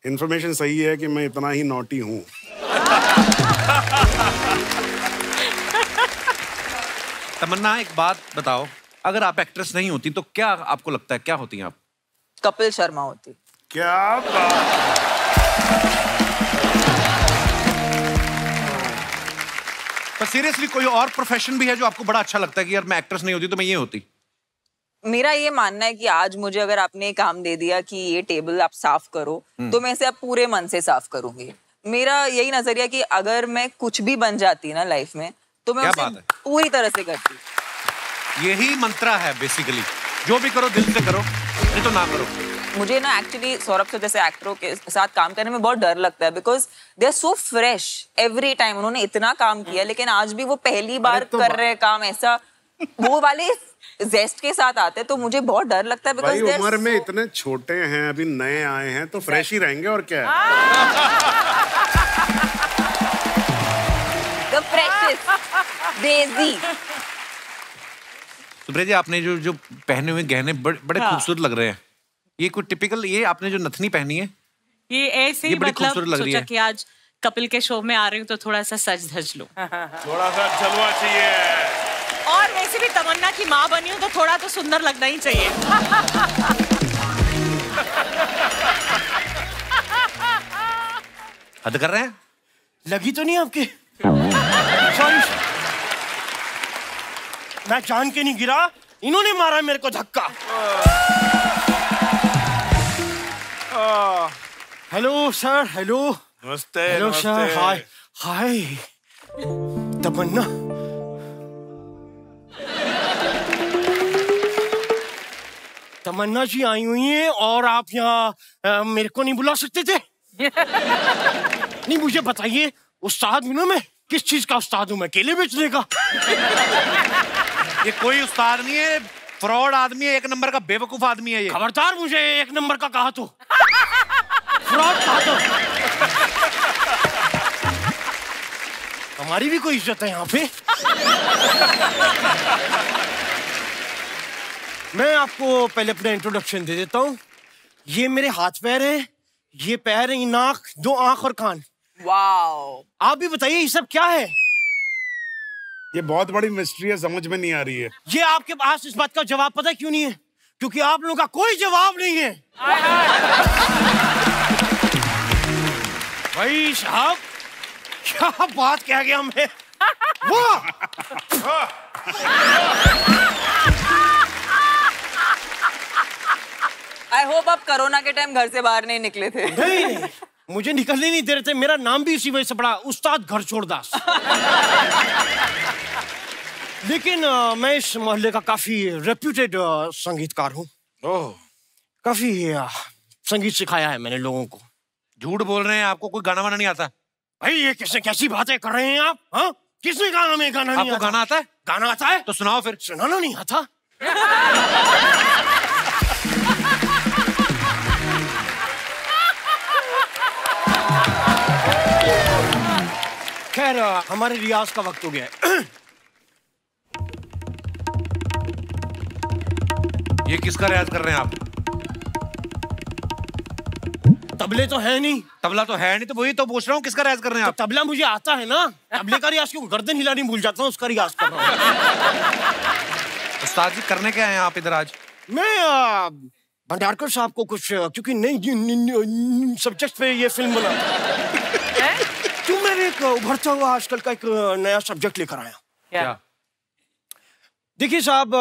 इन्फॉर्मेशन सही है कि मैं इतना ही नोटी हूं। तमन्ना एक बात बताओ, अगर आप एक्ट्रेस नहीं होती तो क्या आपको लगता है क्या होती हैं आप? कपिल शर्मा होती। क्या बात। पर सीरियसली कोई और प्रोफेशन भी है जो आपको बड़ा अच्छा लगता है कि यार मैं एक्ट्रेस नहीं होती तो मैं ये होती? मेरा ये मानना है कि आज मुझे अगर आपने काम दे दिया कि ये टेबल आप साफ करो तो मैं इसे अब पूरे मन से साफ करूंगी। मेरा यही नजरिया कि अगर मैं कुछ भी बन जाती ना लाइफ में तो मैं उसे पूरी तरह से करती। यही मंत्रा है बेसिकली, जो भी करो दिल से करो, नहीं तो ना करो। मुझे ना एक्चुअली सौरभ से जैसे एक्टरों के साथ काम करने में बहुत डर लगता है because they are so fresh every time. उन्होंने इतना काम किया लेकिन आज भी वो पहली बार कर रहे हैं काम, ऐसा वो वाले जेस्ट के साथ आते तो मुझे बहुत डर लगता है बिकॉज उम्र में इतने छोटे हैं, अभी नए आए हैं तो फ्रेश ही रहेंगे और क्या है। The precious Daisy। सुप्रिया जी आपने जो पहने हुए गहने बड़े खूबसूरत लग रहे हैं। ये कोई टिपिकल, ये आपने जो नथनी पहनी है ये ऐसे ही मतलब सोचा कि आज कपिल के शो में आ रही हूँ तो थोड़ा सा सज धज लो, थोड़ा सा जलवा चाहिए। और वैसे भी तमन्ना की माँ बनी हूँ तो थोड़ा तो सुंदर लगना ही चाहिए। हद कर रहे हैं। लगी तो नहीं आपके? सॉरी, मैं जान के नहीं गिरा, इन्होंने मारा मेरे को धक्का। Hello sir. हेलो। नमस्ते। Hello sir. Hi hi. Tamanna Tamanna ji आई हुई हैं और आप यहाँ मेरे को नहीं बुला सकते थे? नहीं मुझे बताइए, उस्ताद हूं ना मैं, किस चीज का उस्ताद हूँ मैं? केले बेचने का? ये कोई उस्ताद नहीं है, फ्रॉड आदमी है, 1 नंबर का बेवकूफ आदमी है ये। खबरदार मुझे 1 नंबर का कहा तो, फ्रॉड कहा तो। हमारी भी कोई इज्जत है यहाँ पे। मैं आपको पहले अपना इंट्रोडक्शन दे देता हूँ। ये मेरे हाथ पैर हैं, ये पैर है, नाक, 2 आंख और कान। वाओ। आप भी बताइए ये सब क्या है? ये बहुत बड़ी मिस्ट्री है, समझ में नहीं आ रही है। ये आपके पास इस बात का जवाब पता क्यों नहीं है? क्योंकि आप लोगों का कोई जवाब नहीं है। भाई साहब क्या बात कह गया मैं। वाह। आई होप आप कोरोना के टाइम घर से बाहर नहीं निकले थे। नहीं, मुझे निकलने नहीं दे रहे थे। मेरा नाम भी इसी वजह से पड़ा, उस्ताद घर छोड़ दास। लेकिन मैं इस मोहल्ले का काफी रेप्यूटेड संगीतकार हूँ। काफी संगीत सिखाया है मैंने लोगों को। झूठ बोल रहे हैं, आपको कोई गाना वाना नहीं आता? भाई ये कैसी बातें कर रहे हैं आप? हाँ, किसने कहा हमें गाना नहीं आता? गाना आता है? गाना आता है तो सुनाओ फिर। सुनाना नहीं आता? खैर हमारे रियाज का वक्त हो गया है। ये किसका रियाज कर रहे हैं आप? तबले तो है नहीं। तबला तो है नहीं, तो वही तो पूछ रहा हूँ, किसका रियाज कर रहे हैं आप? तो तबला मुझे आता है ना, तबले का रियाज क्यों, गर्दन हिलानी भूल जाता हूँ, उसका रियाज कर रहा हूँ। उस्ताद जी करने क्या हैं आप इधर आज? मैं भंडारकर साहब को कुछ, क्योंकि नई सब्जेक्ट पे ये फिल्म बना तो मैंने एक उभरता हुआ आजकल का एक नया सब्जेक्ट लेकर आया। क्या? देखिए साहब,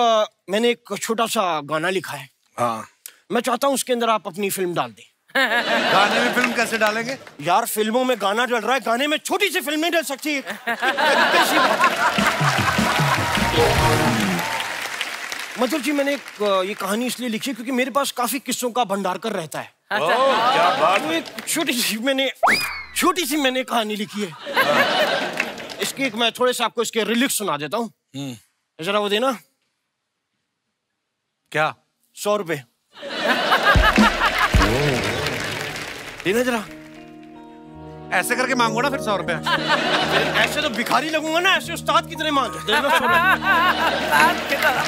मैंने एक छोटा सा गाना लिखा है। हाँ। मैं चाहता हूँ उसके अंदर आप अपनी फिल्म डाल दें। गाने में फिल्म कैसे डालेंगे यार? फिल्मों में गाना डल रहा है, गाने में छोटी सी फिल्म नहीं डल सकती? मधुर जी, मैंने ये कहानी इसलिए लिखी क्योंकि मेरे पास काफी किस्सों का भंडारकर रहता है। क्या बात तो एक छोटी सी मैंने कहानी लिखी है। इसकी एक मैं थोड़े से आपको इसके रिलिक्स सुना देता हूँ। जरा वो देना। क्या? 100 रुपए देना जरा। ऐसे करके मांगो ना फिर 100 रुपए। ऐसे तो भिखारी लगूंगा ना, ऐसे उस्ताद की तरह मांग देना 100 रुपए।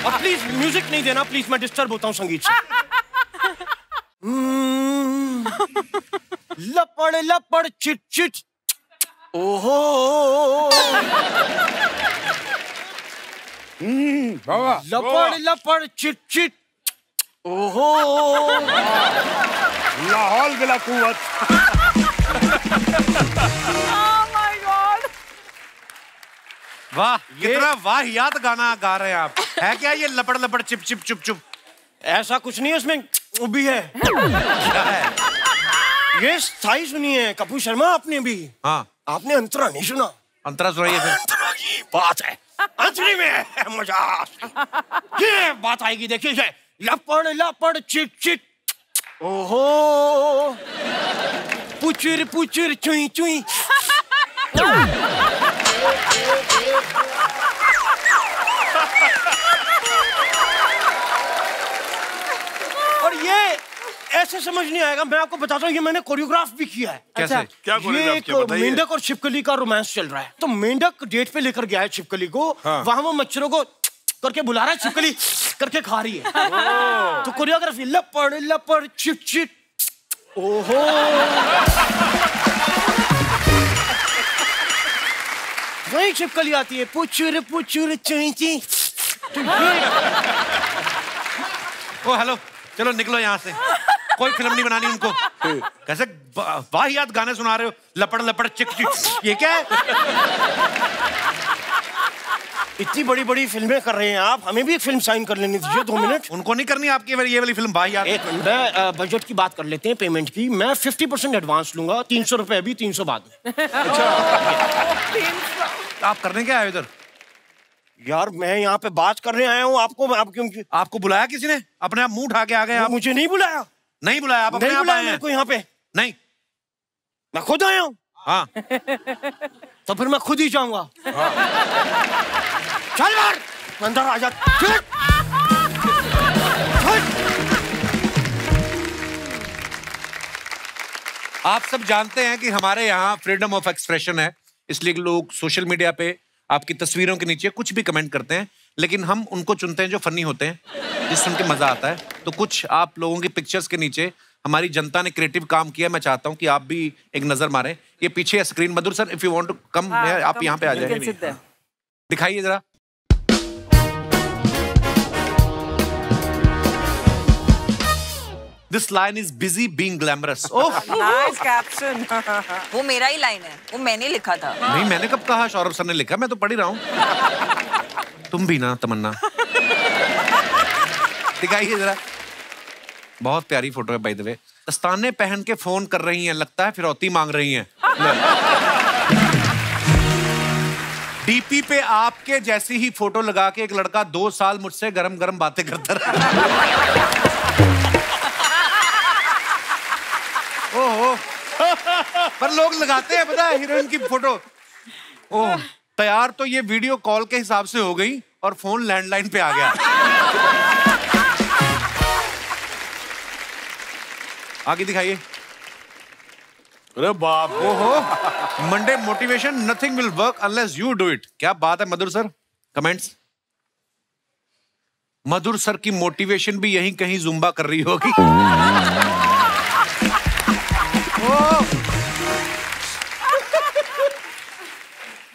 और प्लीज म्यूजिक नहीं देना प्लीज, मैं डिस्टर्ब होता हूँ संगीत से। लपड़ लपड़ चिट चिट, ओहो लपड़ लपड़ चिट चिट, ओहो लाहौल बिला कुव्वत। वाह, कितना वाहियात गाना गा रहे हैं आप। है क्या ये लपड़ लपड़ चिप चिप चुप चुप? ऐसा कुछ नहीं है, उसमें भी है। क्या है? ये स्थाई सुनी है कपूर शर्मा आपने भी? हाँ। आपने अंतरा नहीं सुना? अंतरा सुनाइए फिर। अंतरा की बात है, अंतरी में है मजा। ये बात आएगी, देखिए ये लपड़ लपड़ चिट चिट, ओहो पुचुर पुचुर चुई चुई। और ये ऐसे समझ नहीं आएगा, मैं आपको बताता हूँ, ये मैंने कोरियोग्राफ भी किया है। कैसे? क्या ये एक मेंढक और छिपकली का रोमांस चल रहा है। तो मेंढक डेट पे लेकर गया है छिपकली को, वहां वो मच्छरों को करके बुला रहा है, छिपकली करके खा रही है। तो कोरियोग्राफी लपड़ लपड़ चिट चिट, ओहो वही छिपकली आती है पुचुर पुचुर चुई चुई। ओ हेलो, चलो निकलो यहाँ से, कोई फिल्म नहीं बनानी उनको। कैसे वाहियात गाने सुना रहे हो, लपड़ लपड़ चिक चिक, ये क्या है? इतनी बड़ी बड़ी फिल्में कर रहे हैं आप, हमें भी एक फिल्म साइन कर लेनी दीजिए 2 मिनट। उनको नहीं करनी आपकी ये वाली फिल्म वाहियात? एक मिनट, मैं बजट की बात कर लेते हैं, पेमेंट की। मैं 50% एडवांस लूंगा, 300 रुपए अभी, 300 बाद में। अच्छा। आप करने क्या आए इधर? यार मैं यहाँ पे बात करने आया हूँ, आपको बुलाया किसी ने? अपने आप मुंह उठा के आ गए आप? मुझे नहीं बुलाया। नहीं बुलाया आप? नहीं बुलाया मेरे को यहाँ पे। नहीं, मैं खुद आया हूँ। हाँ। तो फिर मैं खुद ही जाऊंगा। चल यार अंदर आ जा। आप सब जानते हैं कि हमारे यहाँ फ्रीडम ऑफ एक्सप्रेशन है, इसलिए लोग सोशल मीडिया पे आपकी तस्वीरों के नीचे कुछ भी कमेंट करते हैं, लेकिन हम उनको चुनते हैं जो फनी होते हैं, जिससे उनके मजा आता है। तो कुछ आप लोगों की पिक्चर्स के नीचे हमारी जनता ने क्रिएटिव काम किया, मैं चाहता हूं कि आप भी एक नजर मारें। ये पीछे screen, Madhur sir if you want to come, आप यहाँ पे आ जाए, दिखाइए जरा। This line is busy being glamorous. Oh, nice caption. वो मेरा ही लाइन है, वो मैंने लिखा था। नहीं, मैंने कब कहा सौरभ सर ने लिखा? मैं तो पढ़ ही रहा हूँ। तुम भी ना तमन्ना। दिखाइए जरा। बहुत प्यारी फोटो है बाय द वे। दस्ताने पहन के फोन कर रही हैं, लगता है फिरौती मांग रही हैं। डीपी पे आपके जैसी ही फोटो लगा के एक लड़का 2 साल मुझसे गरम गरम बातें करता रहा। ओहो, पर लोग लगाते हैं पता है हीरोइन की फोटो। ओह, तैयार तो ये वीडियो कॉल के हिसाब से हो गई और फोन लैंडलाइन पे आ गया। आगे दिखाइए। अरे बाप, ओहो, Monday motivation, nothing will work unless you do it. क्या बात है मधुर सर। कमेंट्स। मधुर सर की मोटिवेशन भी यहीं कहीं जुम्बा कर रही होगी।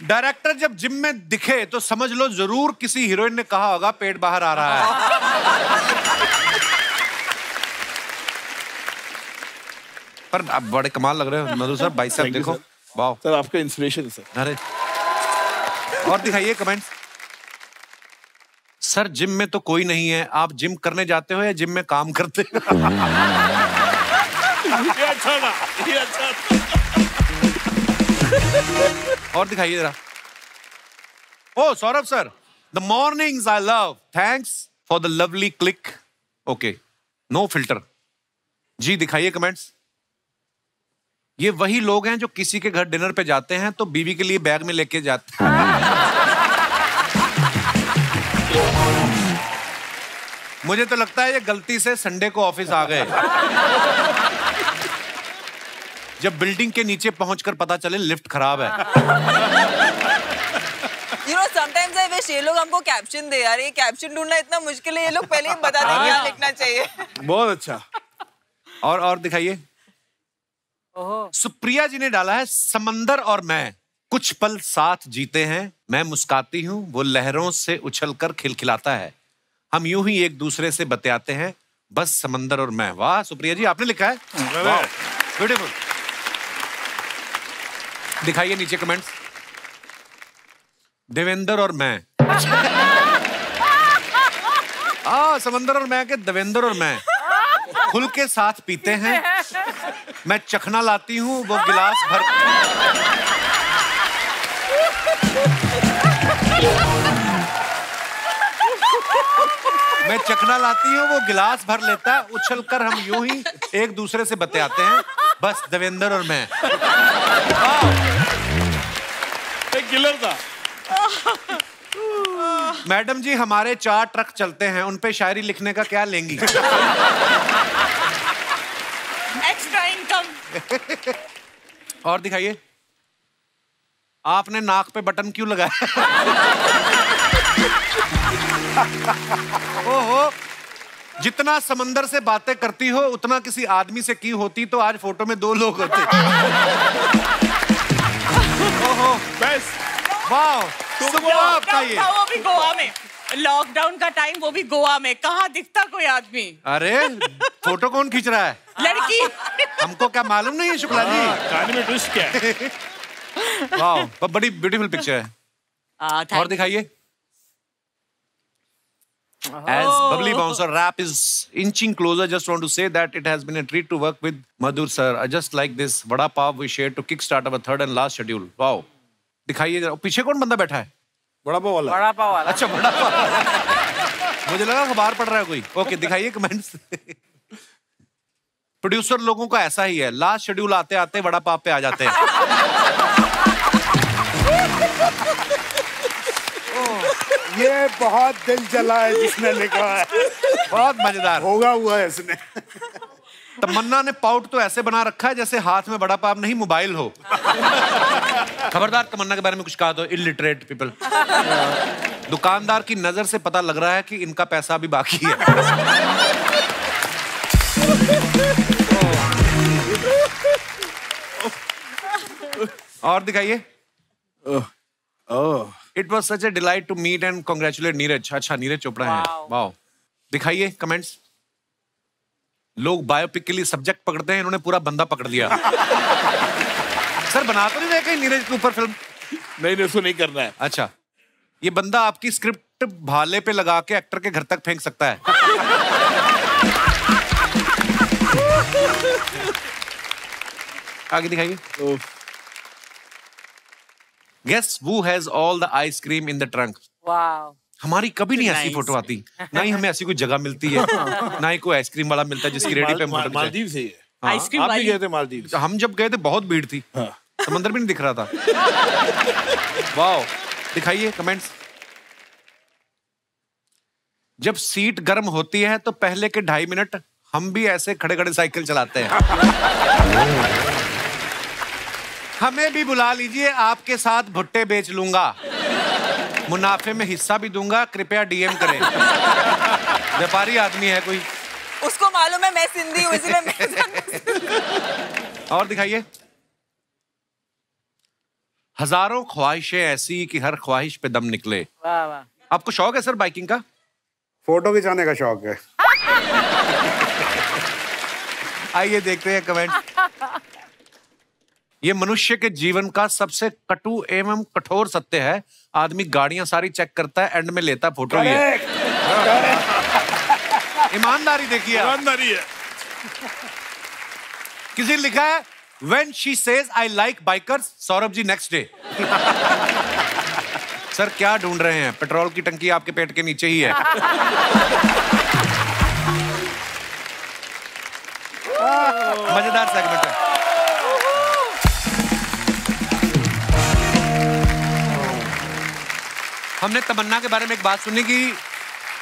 डायरेक्टर जब जिम में दिखे तो समझ लो जरूर किसी हीरोइन ने कहा होगा पेट बाहर आ रहा है। पर आप बड़े कमाल लग रहे हो मधु सर, बाइसेप देखो, वाह सर आपका इंस्पिरेशन है सर। अरे और दिखाइए कमेंट। सर जिम में तो कोई नहीं है, आप जिम करने जाते हो या जिम में काम करते हो? ये अच्छा था, ये अच्छा था। और दिखाइए जरा। ओ Saurabh sir, the mornings I love, thanks for the lovely click. Okay, no filter. जी दिखाइए कमेंट्स। ये वही लोग हैं जो किसी के घर डिनर पे जाते हैं तो बीवी के लिए बैग में लेके जाते हैं। मुझे तो लगता है ये गलती से संडे को ऑफिस आ गए, जब बिल्डिंग के नीचे पहुंचकर पता चले लिफ्ट खराब है। You know, sometimes I wish ये लोग हमको कैप्शन दे यार, ये कैप्शन ढूंढना इतना मुश्किल है, ये लोग पहले ही बता दें क्या लिखना चाहिए। बहुत अच्छा। और दिखाइए। सुप्रिया जी ने डाला है समंदर और मैं कुछ पल साथ जीते हैं, मैं मुस्काती हूँ वो लहरों से उछलकर खिलखिलाता है, हम यूं ही एक दूसरे से बतियाते हैं बस समंदर और मैं। वाह सुप्रिया जी, आपने लिखा है, वाह ब्यूटीफुल। दिखाइए नीचे कमेंट्स। देवेंद्र और मैं। समंदर और मैं के देवेंद्र और मैं खुल के साथ पीते हैं, मैं चखना लाती हूँ वो गिलास भर। मैं चखना लाती हूँ वो गिलास भर लेता है, उछल कर हम यूं ही एक दूसरे से बतियाते हैं बस देवेंद्र और मैं। एक किलर था। मैडम जी हमारे 4 ट्रक चलते हैं, उन पे शायरी लिखने का क्या लेंगी? Extra income. और दिखाइए। आपने नाक पे बटन क्यों लगाया? ओहो, जितना समंदर से बातें करती हो उतना किसी आदमी से की होती तो आज फोटो में 2 लोग होते। ओहो बस वाह, वो भी गोवा में, लॉकडाउन का टाइम, वो भी गोवा में, कहाँ दिखता कोई आदमी? अरे फोटो कौन खींच रहा है? लड़की। हमको क्या मालूम नहीं है शुक्ला जी? कहानी में ट्विस्ट क्या है? वाह, बड़ी ब्यूटीफुल पिक्चर है। और दिखाइए। As bubbly bouncer rap is inching closer, just want to say that it has been a treat to work with Madhur sir. I just like this vada pav we shared to kickstart our 3rd and last schedule. Wow. दिखाइए जरा, पीछे कौन बंदा बैठा है? बड़ा पाव वाला। बड़ा पाव वाला। अच्छा बड़ा पाव। मुझे लगा अखबार पढ़ रहा है कोई। ओके दिखाइए कमेंट्स। प्रोड्यूसर लोगों का ऐसा ही है, लास्ट शेड्यूल आते आते वड़ा पाव पे आ जाते हैं। ये बहुत दिल जला है जिसने लिखा है, बहुत मजेदार होगा हुआ है इसने। तमन्ना ने पाउट तो ऐसे बना रखा है जैसे हाथ में बड़ा पाव नहीं मोबाइल हो। खबरदार तमन्ना के बारे में कुछ कहा तो, इलिटरेट पीपल। दुकानदार की नजर से पता लग रहा है कि इनका पैसा अभी बाकी है। और दिखाइए। It was such a delight to meet and congratulate Neeraj. अच्छा नीरज चोपड़ा है, वाह। दिखाइए कमेंट्स। लोग बायोपिक के लिए सब्जेक्ट पकड़ते हैं, इन्होंने पूरा बंदा पकड़ लिया। सर बना तो नहीं रहे कहीं नीरज के ऊपर फिल्म? नहीं उसको नहीं करना है। अच्छा, ये बंदा आपकी स्क्रिप्ट भाले पे लगा के एक्टर के घर तक फेंक सकता है। आगे दिखाइए। Guess who has all the ice cream in the trunk? वाह। हमारी कभी नहीं ऐसी फोटो आती, ना ही हमें ऐसी कोई जगह मिलती है, ना ही कोई आइसक्रीम वाला मिलता है जिसकी रेडी पे फोटो। मालदीव से है। आइसक्रीम आप भी गए थे मालदीव? हम जब गए थे बहुत भीड़ थी, समंदर भी नहीं दिख रहा था। वाह, दिखाइए कमेंट्स। जब सीट गर्म होती है तो पहले के 2.5 मिनट हम भी ऐसे खड़े खड़े साइकिल चलाते हैं। हमें भी बुला लीजिए, आपके साथ भुट्टे बेच लूंगा, मुनाफे में हिस्सा भी दूंगा, कृपया डीएम करें। व्यापारी आदमी है कोई, उसको मालूम है मैं सिंधी हूँ इसलिए मैं। और दिखाइए। हजारों ख्वाहिशें ऐसी कि हर ख्वाहिश पे दम निकले। वाह वाह। आपको शौक है सर बाइकिंग का? फोटो खिंचाने का शौक है। आइए देखते हैं कमेंट। ये मनुष्य के जीवन का सबसे कटु एवं कठोर सत्य है। आदमी गाड़ियां सारी चेक करता है, एंड में लेता फोटो ही है। ईमानदारी देखिए, ईमानदारी है। किसी ने लिखा है When she says I like bikers, Saurabh ji next day. Sir क्या ढूंढ रहे हैं? पेट्रोल की टंकी आपके पेट के नीचे ही है। मजेदार सेगमेंट है। हमने तमन्ना के बारे में एक बात सुनी कि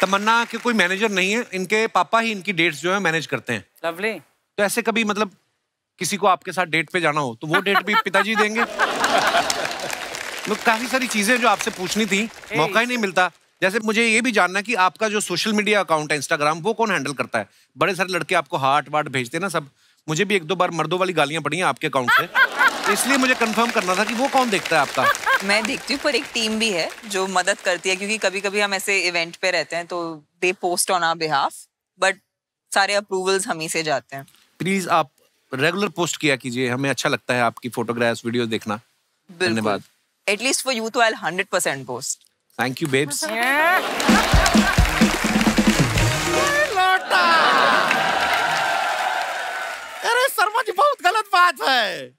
तमन्ना के कोई मैनेजर नहीं है, इनके पापा ही इनकी डेट्स जो है मैनेज करते हैं। लवली। तो ऐसे कभी मतलब किसी को आपके साथ डेट पे जाना हो तो वो डेट भी पिताजी देंगे? काफी सारी चीजें जो आपसे पूछनी थी, मौका ही नहीं मिलता। जैसे मुझे ये भी जानना है कि आपका जो सोशल मीडिया अकाउंट है इंस्टाग्राम, वो कौन हैंडल करता है? बड़े सारे लड़के आपको हार्ट वार्ट भेजते हैं ना सब। मुझे भी 1-2 बार मर्दों वाली गालियां पड़ी हैं आपके अकाउंट से, तो इसलिए मुझे कंफर्म करना था कि वो कौन देखता है आपका। मैं देखती हूँ, पर एक टीम भी है जो मदद करती है, क्योंकि कभी कभी हम ऐसे इवेंट पे रहते हैं तो they post on our behalf, but सारे अप्रूवल्स हम ही से जाते हैं। प्लीज आप रेगुलर पोस्ट किया कीजिए, हमें अच्छा लगता है आपकी फोटोग्राफ्स वीडियोस देखना। धन्यवाद। एटलीस्ट फॉर यू तो I 100% post. Thank you babes. अरे शर्मा जी बहुत गलत बात है।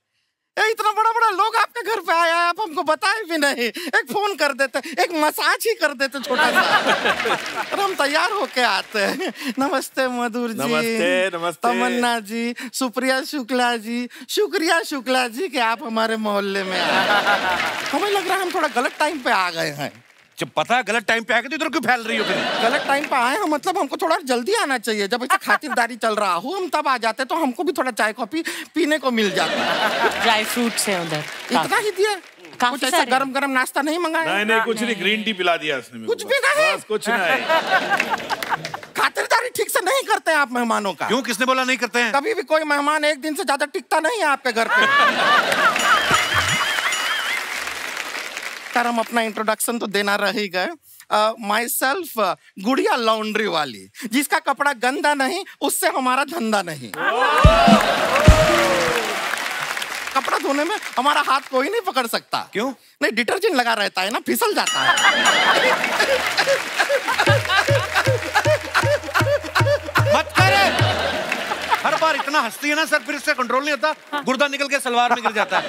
इतना बड़ा बड़ा लोग आपके घर पे आया है, आप हमको बताए भी नहीं। एक फोन कर देते, एक मसाज ही कर देते छोटा सा, और हम तैयार होके आते हैं। नमस्ते मधुर जी। नमस्ते नमस्ते। तमन्ना जी, सुप्रिया शुक्ला जी, शुक्रिया शुक्ला जी कि आप हमारे मोहल्ले में आए। हमें लग रहा है हम थोड़ा गलत टाइम पे आ गए हैं। जब पता है गलत टाइम पे आ गए तो इधर क्यों फैल रही हो फिर? गलत टाइम पे आए हैं मतलब हमको थोड़ा जल्दी आना चाहिए। जब ऐसे खातिरदारी चल रहा हो हम तब आ जाते तो हमको भी थोड़ा चाय कॉफी पीने को मिल जाता। ड्राई फ्रूट्स है उधर। इतना ही दिया? कुछ ऐसा गरम गरम नाश्ता नहीं मंगाया? नहीं कुछ नहीं, ग्रीन टी पिला दिया उसने। कुछ भी नहीं? बस कुछ नहीं। खातिरदारी ठीक से नहीं करते आप मेहमानों का। क्यों, किसने बोला नहीं करते हैं? कभी भी कोई मेहमान एक दिन से ज्यादा टिकता नहीं है आपके घर पे। सर हम अपना इंट्रोडक्शन तो देना रह ही गए। माई सेल्फ गुड़िया लॉन्ड्री वाली, जिसका कपड़ा गंदा नहीं उससे हमारा धंधा नहीं। कपड़ा धोने में हमारा हाथ कोई नहीं पकड़ सकता। क्यों? नहीं, डिटर्जेंट लगा रहता है ना, फिसल जाता है। मत करे। हर बार इतना हंसती है ना सर, फिर इससे कंट्रोल नहीं होता, गुर्दा निकल के सलवार में गिर जाता है।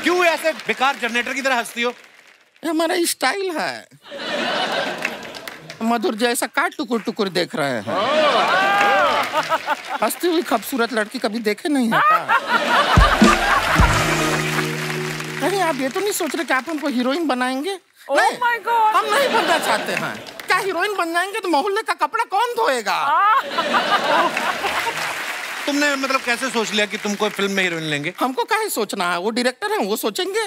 क्यों ऐसे बेकार जनरेटर की तरह हंसती हो? हमारा स्टाइल है। मधुर जैसा का टुकुर टुकुर देख रहे हैं। हंसती हुई खूबसूरत लड़की कभी देखे नहीं है क्या? नहीं आप ये तो नहीं सोच रहे कि आप हमको हीरोइन बनाएंगे? नहीं, हम नहीं बनना चाहते हैं। क्या हीरोइन बन जाएंगे तो मोहल्ले का कपड़ा कौन धोएगा? तुमने मतलब कैसे सोच लिया कि तुम कोई फिल्म में हीरोइन लेंगे? हमको काहे सोचना है, वो डायरेक्टर हैं, वो सोचेंगे।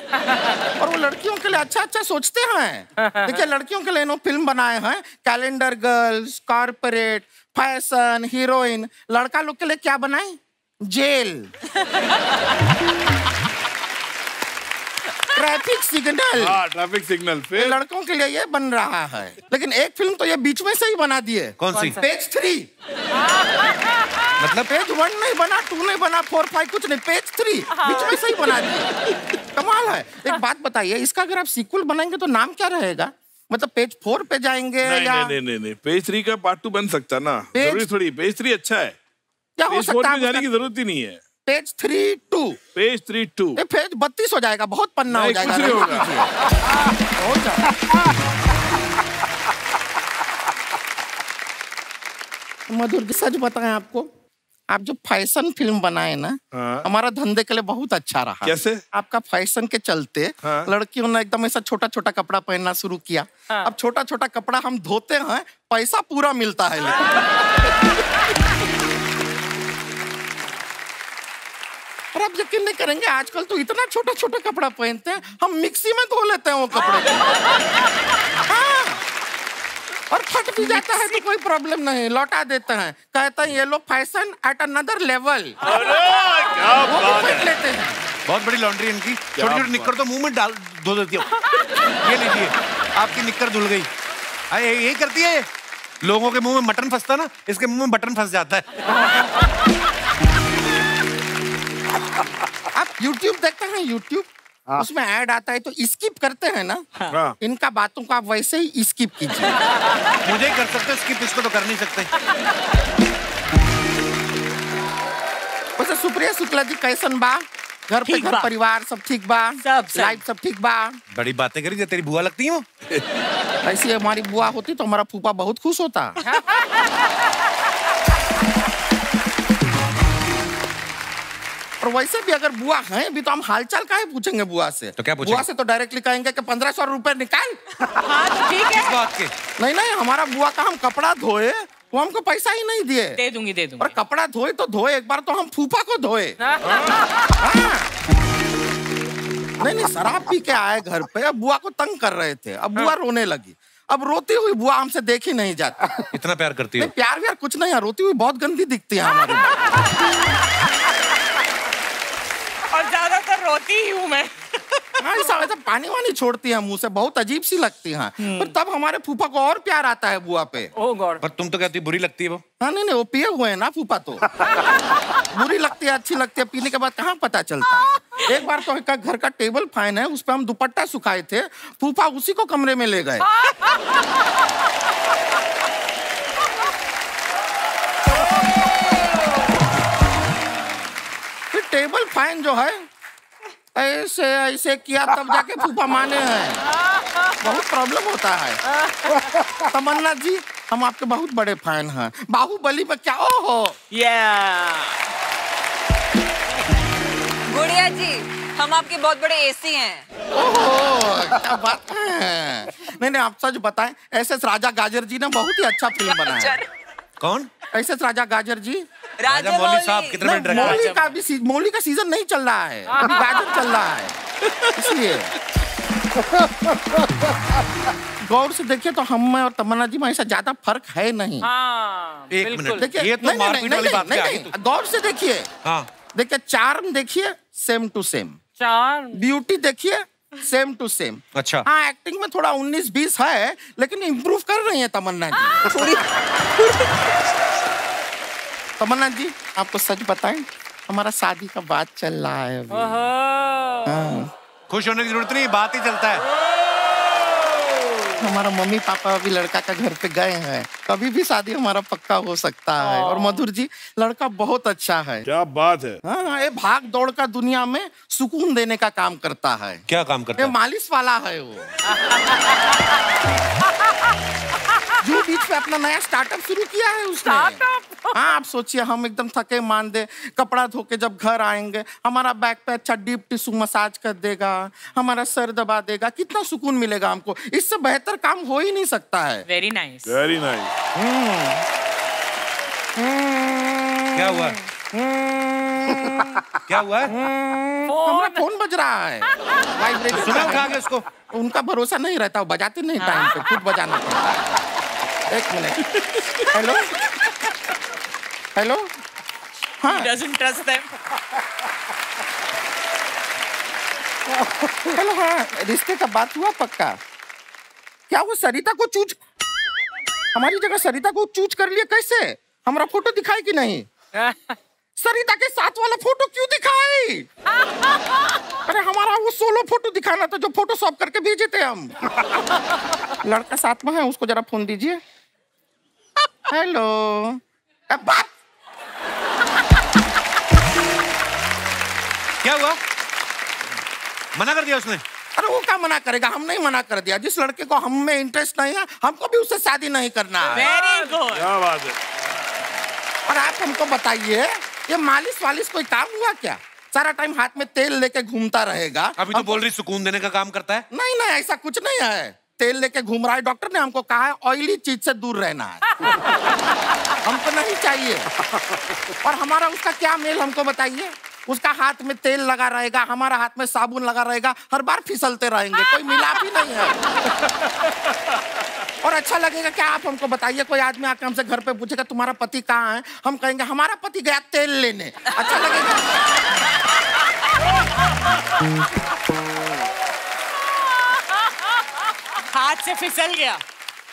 और वो लड़कियों के लिए अच्छा अच्छा सोचते हैं। देखिए लड़कियों के लिए फिल्म बनाए हैं, calendar girls, corporate, fashion, heroine. लड़का लोग के लिए क्या बनाए? Jail, traffic signal. Traffic signal. फिर लड़कों के लिए ये बन रहा है। लेकिन एक फिल्म तो ये बीच में से ही बना दिए। कौन सी? पेज 3। मतलब पेज 1 नहीं बना, 2 नहीं बना, 4, 5 कुछ नहीं, पेज 3 बीच में से ही बना दिए। कमाल है। एक बात बताइए, इसका अगर आप सीक्वल बनाएंगे तो नाम क्या रहेगा? मतलब पेज 4 पे जाएंगे या? नहीं, पेज 3 का पार्ट 2 बन सकता ना। जरूरी थोड़ी, पेज 3 अच्छा है। क्या हो सकता है? जाने की जरूरत ही नहीं है। पेज 3-2। पेज 3-2। पेज 32 हो जाएगा, बहुत पन्ना हो जाएगा। कुछ नहीं होगा। मधुर जी सच बताएं आपको, आप जो फैशन फिल्म बनाए ना, हमारा धंधे के लिए बहुत अच्छा रहा। कैसे? आपका फैशन के चलते लड़कियों ने एकदम ऐसा छोटा छोटा कपड़ा पहनना शुरू किया। अब छोटा छोटा कपड़ा हम धोते हैं, पैसा पूरा मिलता है। और आप यकीन नहीं करेंगे, आजकल तो इतना छोटा छोटा कपड़ा पहनते हैं, हम मिक्सी में धो लेते हैं वो कपड़े। और फट भी जाता है तो कोई प्रॉब्लम नहीं, लौटा देते हैं, कहते हैं ये लो फैशन एट अनदर लेवल। क्या बात है। लेते हैं। बहुत बड़ी लॉन्ड्री इनकी, छोटी छोटी निक्कर तो मुंह में डाल धो देती हो। ये लीजिए, आपकी निक्कर धुल गई। यही करती है, लोगों के मुंह में मटन फंसता ना, इसके मुंह में बटन फंस जाता है। आप YouTube देखते हैं? YouTube उसमें ऐड आता है तो स्किप करते हैं ना। इनका बातों को आप वैसे ही स्किप कीजिए। मुझे ही कर सकते स्किप, इसको तो कर नहीं सकते। वैसे सुप्रिया शुक्ला जी कैसन बा? घर पे घर परिवार सब ठीक बा? लाइफ सब ठीक बा? बड़ी बातें करी, तेरी बुआ लगती है वो। ऐसी हमारी बुआ होती तो हमारा फूफा बहुत खुश होता। और वैसे भी अगर बुआ है भी तो हम हालचाल काहे पूछेंगे बुआ से? तो क्या पूछेंगे? बुआ से तो डायरेक्टली कहेंगे कि 1500 रुपए निकाल। हाँ तो ठीक है। इस बात के नहीं, हमारा बुआ का हम कपड़ा धोए, वो हमको पैसा ही नहीं दिए। दे दूंगी। और कपड़ा धोए तो धोए, एक बार तो हम फूफा को धोए। नहीं, शराब पी के आए घर पे, अब बुआ को तंग कर रहे थे, अब बुआ रोने लगी। अब रोती हुई बुआ हमसे देखी नहीं जाती। इतना प्यार करती है? प्यार व्यार कुछ नहीं है, रोती हुई बहुत गंदी दिखती है हमारी। और ज्यादातर रोती ही हूँ मैं। हाँ, ऐसा पानी वानी छोड़ती है मुंह से, बहुत अजीब सी लगती है। पर तब हमारे फूफा को और प्यार आता है बुआ पे। ओह गॉड। पर तुम तो कहती बुरी लगती है वो। हाँ नहीं, वो पिए हुए हैं ना फूफा तो। बुरी लगती है, अच्छी लगती है, पीने के बाद कहाँ पता चलता है। एक बार तो घर का टेबल फैन है, उस पर हम दुपट्टा सुखाए थे, फूफा उसी को कमरे में ले गए। फिर टेबल फैन जो है ऐसे ऐसे किया तब जाके फूफा माने हैं। बहुत प्रॉब्लम होता है। तमन्ना जी, हम आपके बहुत बड़े फैन हैं। बाहुबली में क्या ओहो। गुड़िया जी, हम आपके बहुत बड़े एसी हैं। ओहो, क्या बात है। नहीं, आप सच बताएं, एस.एस. राजा गाजर जी ने बहुत ही अच्छा फिल्म बनाया है। कौन? एस.एस. राजा गाजर जी। राजा मौली साहब कितने में डायरेक्टर? मौली का सीजन नहीं चल रहा है, अभी गाजर चल रहा है, इसलिए। गौर से देखिए तो हम में और तमन्ना जी में ऐसा ज्यादा फर्क है नहीं। एक मिनट देखिए, ये तो नहीं, मारपीट वाली बात है। गौर से देखिए। हाँ देखिए, चार्म देखिए, same to same. Charm, beauty देखिए, सेम टू सेम। अच्छा। हाँ, एक्टिंग में थोड़ा 19-20 है, लेकिन इम्प्रूव कर रही है तमन्ना जी। थोड़ी। तमन्ना जी, आपको सच बताएं, हमारा शादी का बात चल रहा है अभी। हाँ। खुश होने की जरूरत नहीं, बात ही चलता है। हमारा मम्मी पापा अभी लड़का का घर पे गए हैं, कभी भी शादी हमारा पक्का हो सकता है। और मधुर जी, लड़का बहुत अच्छा है। क्या बात है। हाँ, ये भाग दौड़ का दुनिया में सुकून देने का काम करता है। क्या काम करता है? मालिश वाला है वो। जो बीच में अपना नया स्टार्टअप शुरू किया है उसने। हाँ, आप सोचिए, हम एकदम थके मांदे कपड़ा धो के जब घर आएंगे, हमारा बैक पे अच्छा डीप टिश्यू मसाज कर देगा, हमारा सर दबा देगा, कितना सुकून मिलेगा हमको। इससे बेहतर काम हो ही नहीं सकता है। Very nice, very nice. क्या हुआ? क्या हुआ? हमारा फोन बज रहा है, वाइब्रेशन। सुना उठा के उसको। उनका भरोसा नहीं रहता, वो बजाते नहीं टाइम पे, खुद बजाना पड़ता है। एक मिनट। Hello hello. हाँ, doesn't trust them. हेलो। हाँ, रिश्ते का बात हुआ पक्का? क्या वो सरिता को चूज, हमारी जगह सरिता को चूज कर लिया? कैसे? हमारा फोटो दिखाई कि नहीं? सरिता के साथ वाला फोटो क्यों दिखाई? अरे हमारा वो सोलो फोटो दिखाना था जो फोटोशॉप करके भेजे थे हम। लड़का साथ में है, उसको जरा फोन दीजिए। हेलो। बात क्या हुआ? मना कर दिया उसने? अरे वो क्या मना करेगा, हम नहीं मना कर दिया। जिस लड़के को हम में इंटरेस्ट नहीं है, हमको भी उससे शादी नहीं करना है। वेरी गुड, क्या बात है। और आप हमको बताइए, ये मालिश वालिश कोई काम हुआ क्या? सारा टाइम हाथ में तेल लेके घूमता रहेगा। अभी तो बोल रही सुकून देने का काम करता है। नहीं नहीं, ऐसा कुछ नहीं है। तेल लेके घूम रहा है, डॉक्टर ने हमको कहा है ऑयली चीज से दूर रहना है। हमको नहीं चाहिए। और हमारा उसका क्या मेल, हमको बताइए। उसका हाथ में तेल लगा रहेगा, हमारा हाथ में साबुन लगा रहेगा, हर बार फिसलते रहेंगे, कोई मिलाप ही नहीं है। और अच्छा लगेगा क्या? आप हमको बताइए, कोई आदमी आके हमसे घर पे पूछेगा तुम्हारा पति कहाँ है, हम कहेंगे हमारा पति गया तेल लेने, अच्छा लगेगा? हाथ से फिसल गया।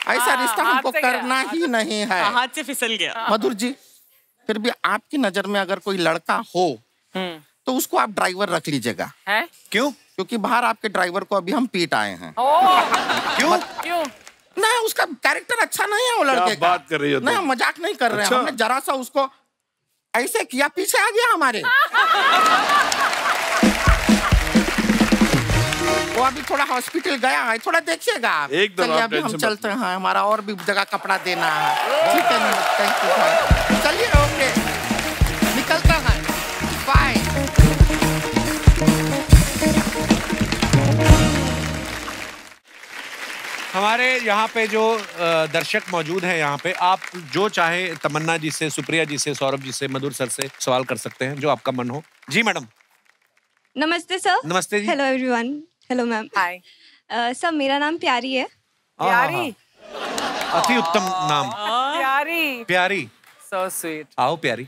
ऐसा रिश्ता हमको करना ही नहीं है। हाथ से फिसल गया। मधुर जी, फिर भी आपकी नजर में अगर कोई लड़का हो तो उसको आप ड्राइवर रख लीजिएगा। क्यों? क्योंकि बाहर आपके ड्राइवर को अभी हम पीट आए हैं। क्यों? क्यों? नहीं, उसका कैरेक्टर अच्छा नहीं है वो लड़के का। बात कर रही हो? नहीं, मजाक नहीं कर रहे हैं। हमने जरा सा उसको ऐसे किया, पीछे आ गया हमारे। वो अभी थोड़ा हॉस्पिटल गया है, थोड़ा देखिएगा आप। चलिए अभी हम चलते हैं, हमारा और भी जगह कपड़ा देना है। ठीक है, थैंक यू। चलिए, ओके, निकलता है। बाय। हमारे यहाँ पे जो दर्शक मौजूद हैं यहाँ पे, आप जो चाहे तमन्ना जी से, सुप्रिया जी से, सौरभ जी से, मधुर सर से सवाल कर सकते हैं, जो आपका मन हो। जी मैडम। नमस्ते सर। नमस्ते जी। Hello everyone. Hello ma'am. Hi sir, मेरा नाम प्यारी है। प्यारी? अति उत्तम नाम। प्यारी। प्यारी। So sweet. आओ प्यारी।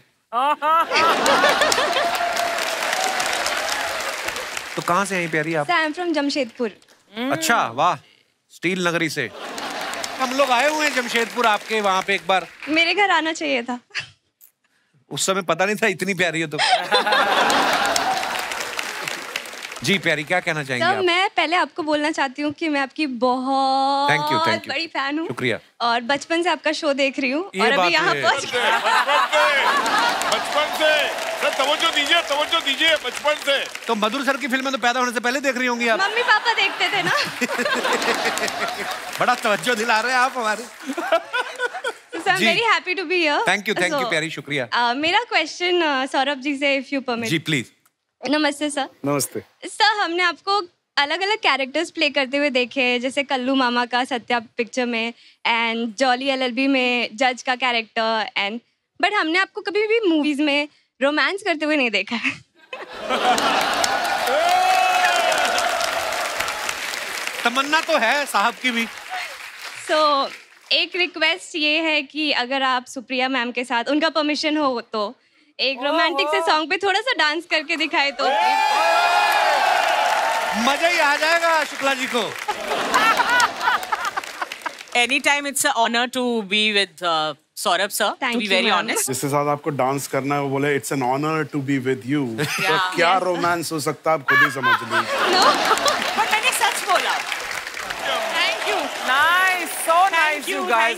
तो कहाँ से हैं प्यारी आप? I am from Jamshedpur. अच्छा, वाह, स्टील नगरी से। हम लोग आए हुए हैं जमशेदपुर आपके वहाँ पे एक बार। मेरे घर आना चाहिए था। उस समय पता नहीं था इतनी प्यारी हो तो। जी प्यारी, क्या कहना चाहेंगे आप? मैं पहले आपको बोलना चाहती हूँ कि मैं आपकी बहुत Thank you. बड़ी फैन हूँ। शुक्रिया। और बचपन से आपका शो देख रही हूँ और अभी यहाँ पहुँच बचपन से सर, तवज्जो दीजिए बचपन से। तो मधुर सर की फिल्में तो पैदा होने से पहले देख रही होंगी आप। मम्मी पापा देखते थे ना। बड़ा तवज्जो दिला रहे हैं आप हमारे। So I'm very happy to be here. Thank you प्यारी, शुक्रिया। मेरा क्वेश्चन सौरभ जी से, इफ यू परमिट। जी प्लीज। नमस्ते सर। नमस्ते सर, हमने आपको अलग अलग कैरेक्टर्स प्ले करते हुए देखे, जैसे कल्लू मामा का सत्या पिक्चर में एंड जॉली LLB में जज का कैरेक्टर एंड, बट हमने आपको कभी भी मूवीज में रोमांस करते हुए नहीं देखा है। तमन्ना तो है साहब की भी। So, एक रिक्वेस्ट ये है कि अगर आप सुप्रिया मैम के साथ, उनका परमिशन हो तो, एक रोमांटिक से सॉन्ग पे थोड़ा सा डांस करके दिखाए तो मजा ही आ जाएगा शुक्ला जी को। Anytime it's an honor to be with Saurabh sir. To be very honest. जिसके साथ आपको डांस करना है वो बोले it's an honour to be with you. तो क्या रोमांस हो सकता है आप खुद ही समझ लीजिए। But मैंने सच बोला। Thank you. Nice, so nice you guys.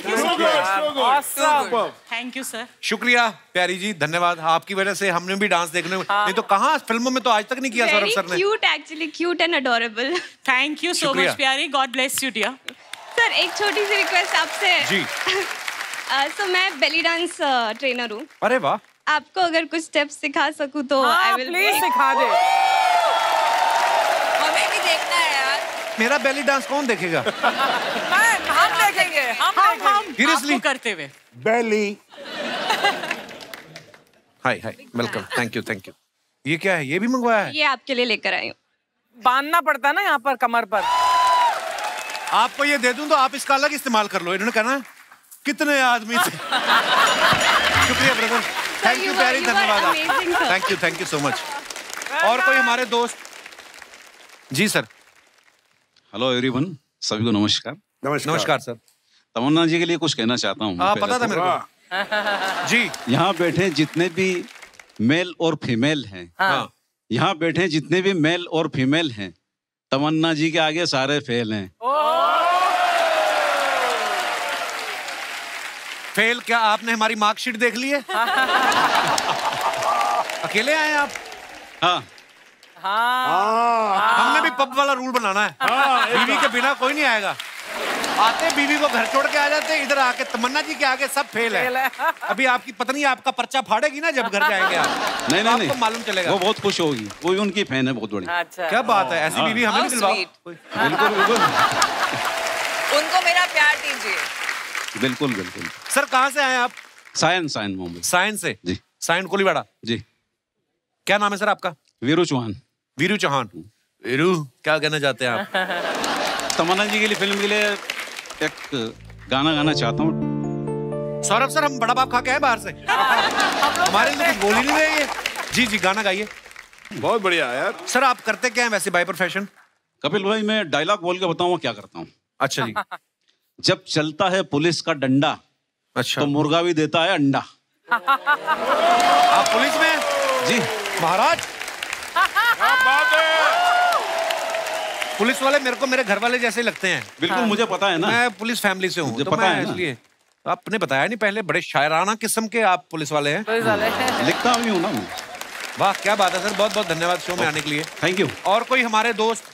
Awesome. Thank you sir. शुक्रिया प्यारी जी, धन्यवाद। आपकी वजह से हमने भी डांस देखने में, नहीं तो कहाँ फिल्मों में तो आज तक नहीं किया सौरभ सर ने। Cute, actually cute and adorable. Thank you so much प्यारी, God bless you dear. Sir, एक छोटी सी रिक्वेस्ट आपसे। जी। सो मैं बेली डांस ट्रेनर हूँ। अरे वाह। आपको अगर कुछ स्टेप्स सिखा सकूँ तो आई विल। प्लीज सिखा दे। हमें भी देखना है यार। मेरा बेली डांस कौन देखेगा? हम देखेंगे। हम Seriously? करते हुए। बेली। Hi welcome, thank you. ये क्या है? ये भी मंगवाया है? ये आपके लिए लेकर आई हूँ। बांधना पड़ता है ना यहाँ पर, कमर पर। आपको ये दे दूं तो आप इसका अलग इस्तेमाल कर लो। इन्होंने कहना कितने आदमी थे। शुक्रिया ब्रदर, थैंक यू प्यारी, धन्यवाद। Thank you so much. और कोई हमारे दोस्त? जी सर। हेलो एवरीवन, सभी को नमस्कार। नमस्कार सर। तमन्ना जी के लिए कुछ कहना चाहता हूँ। पता था मेरे को। जी। यहाँ बैठे जितने भी मेल और फीमेल हैं, यहाँ बैठे जितने भी मेल और फीमेल हैं, तमन्ना जी के आगे सारे फेल हैं। फेल क्या? आपने हमारी मार्कशीट देख ली है? अकेले आए आप? हाँ। हमने भी पब वाला रूल बनाना है। बीवी के बिना कोई नहीं आएगा। आते बीवी को घर छोड़ के आ जाते, इधर आके तमन्ना जी के आगे सब फेल है। अभी आपकी पत्नी आपका पर्चा फाड़ेगी ना जब घर जाएंगे आप। नहीं, आपको मालूम चलेगा। वो बहुत खुश होगी, वो भी उनकी फैन है बहुत बड़ी। अच्छा। क्या बात है, ऐसी बीवी हमें भी दिलवाओ। बिल्कुल। उनको मेरा प्यार दीजिए। बिल्कुल। सर कहाँ से आए आप? सायन मुंबई। सायन से? जी। सायन कोलीवाड़ा? जी। क्या नाम है सर आपका? वीरू चौहान। वीरू चौहान। वीरू, क्या कहना चाहते हैं आप? तमन्ना जी के लिए, फिल्म के लिए एक गाना गाना चाहता हूँ। सौरभ सर, हम बड़ा बाप खा के आए बाहर से। हमारे लिए कुछ बोल ही नहीं रहे ये। जी गाना गाइए। बहुत बढ़िया यार। सर आप करते क्या हैं वैसे बाय प्रोफेशन? कपिल भाई मैं डायलॉग बोल के बताऊँ क्या करता हूँ। अच्छा जी। जब चलता है पुलिस का डंडा, अच्छा, तो मुर्गा भी देता है अंडा। आप पुलिस में? जी महाराज। पुलिस वाले मेरे को मेरे घर वाले जैसे लगते हैं। बिल्कुल मुझे पता है ना, मैं पुलिस फैमिली से हूँ, तो पता मैं है इसलिए। आपने बताया नहीं पहले, बड़े शायराना किस्म के आप पुलिस वाले हैं। लिखता भी हूँ ना। वाह क्या बात है सर, बहुत बहुत धन्यवाद शो में आने के लिए। Thank you. और कोई हमारे दोस्त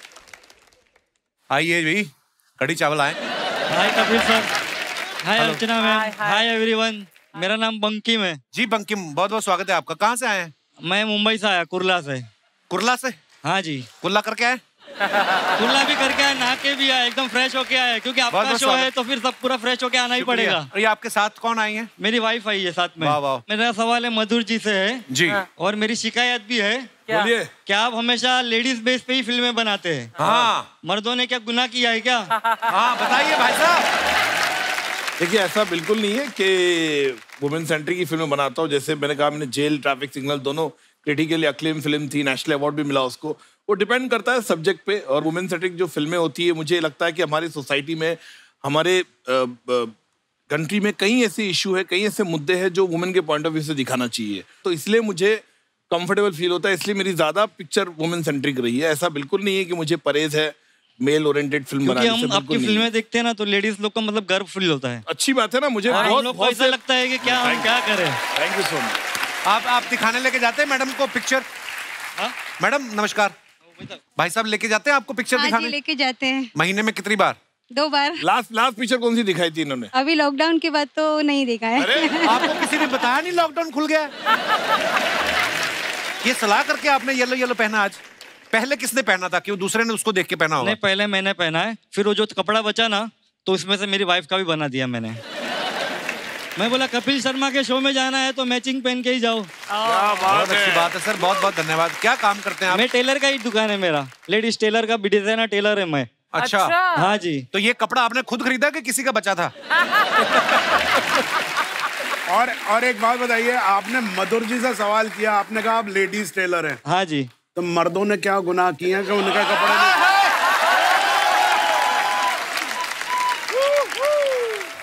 आइए जी, कड़ी चावल आए। हाय कपिल सर, हाय अर्चना मैम, हाय एवरीवन। मेरा नाम बंकिम है। जी बंकिम, बहुत बहुत स्वागत है आपका। कहाँ से आए हैं? मैं मुंबई से आया, कुर्ला से। कुर्ला से? हाँ जी। कुल्ला करके आए? कुल्ला भी करके आए, नहा के भी आए, एकदम फ्रेश होके आए, क्योंकि आपका शो है तो फिर सब पूरा फ्रेश होके आना ही पड़ेगा। और ये आपके साथ कौन आई है? मेरी वाइफ आई है साथ में। वाह वाह। मेरा सवाल है मधुर जी से है जी, और मेरी शिकायत भी है। बोलिए। क्या आप हमेशा लेडीज बेस पे ही फिल्में बनाते हैं? हाँ। मर्दों ने क्या गुनाह किया है क्या? हाँ बताइए भाई साहब। देखिए ऐसा बिल्कुल नहीं है कि वुमेन सेंट्रिक की फिल्में बनाता हूँ। जैसे मैंने कहा, मैंने जेल, ट्रैफिक सिग्नल दोनों क्रिटिकली अक्लेम फिल्म थी, नेशनल अवार्ड भी मिला उसको। वो डिपेंड करता है सब्जेक्ट पे। और वुमेन सेंट्रिक जो फिल्में होती है, मुझे लगता है कि हमारी सोसाइटी में, हमारे कंट्री में कई ऐसे इशू है, कई ऐसे मुद्दे हैं जो वुमेन के पॉइंट ऑफ व्यू से दिखाना चाहिए। तो इसलिए मुझे कंफर्टेबल फील होता है, इसलिए मेरी ज्यादा पिक्चर वुमेन सेंट्रिक रही है। ऐसा बिल्कुल नहीं है कि मुझे परहेज है मेल ओरिएंटेड फिल्म बनाने से। हम आपकी फिल्में देखते हैं ना, तो लेडीज लोग का मतलब गर्व फील होता है। अच्छी बात है ना, मुझे बहुत ऐसा लगता है कि क्या हम क्या करें। Thank you so much. आप दिखाने लेके जाते हैं मैडम को पिक्चर? मैडम नमस्कार, भाई साहब लेके जाते हैं आपको पिक्चर दिखाने? लेके जाते हैं। महीने में कितनी बार? 2 बार। लास्ट पिक्चर कौन सी दिखाई थी इन्होंने? अभी लॉकडाउन के बाद तो नहीं देखा है। अरे आपको किसी ने बताया नहीं लॉकडाउन खुल गया? ये सलाह करके आपने येलो येलो पहना आज? पहले किसने पहना था? कि वो दूसरे ने उसको देख के पहना होगा? नहीं, पहले मैंने पहना है, फिर वो जो कपड़ा बचा ना, तो उसमें से मेरी वाइफ का भी बना दिया मैंने। मैं बोला कपिल शर्मा के शो में जाना है तो मैचिंग पहन के ही जाओ। बहुत अच्छी बात है सर, बहुत बहुत धन्यवाद। क्या काम करते हैं आप? मैं टेलर का ही दुकान है मेरा, लेडीज टेलर का, डिजाइनर टेलर है मैं। अच्छा। हाँ जी। तो ये कपड़ा आपने खुद खरीदा कि किसी का बचा था? और एक बात बताइए, आपने मधुर जी से सवाल किया, आपने कहा आप लेडीज टेलर हैं। हाँ जी। तो मर्दों ने क्या गुनाह किए हैं कि उनका कपड़ा नहीं?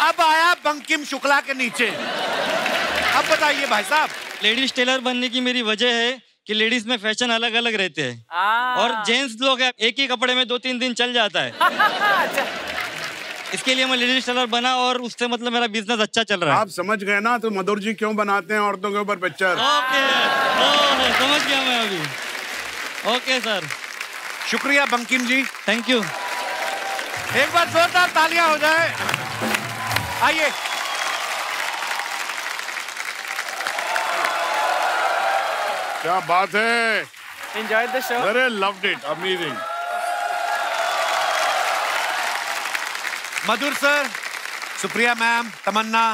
अब आया बंकिम शुक्ला के नीचे। अब बताइए भाई साहब। लेडीज टेलर बनने की मेरी वजह है कि लेडीज में फैशन अलग अलग रहते हैं और जेंट्स लोग एक ही कपड़े में 2-3 दिन चल जाता है। इसके लिए मैं लेडीज टेलर बना और उससे मतलब मेरा बिजनेस अच्छा चल रहा है। आप समझ गए ना तो मधुर जी क्यों बनाते हैं औरतों के ऊपर पिक्चर? ओके, समझ गया मैं अभी। ओके सर, शुक्रिया बंकिम जी। Thank you. एक बार जोरदार तालियां हो जाए। आइए। क्या बात है। Enjoyed the show? अरे loved it, amazing. Madhur sir, Supriya ma'am, Tamanna,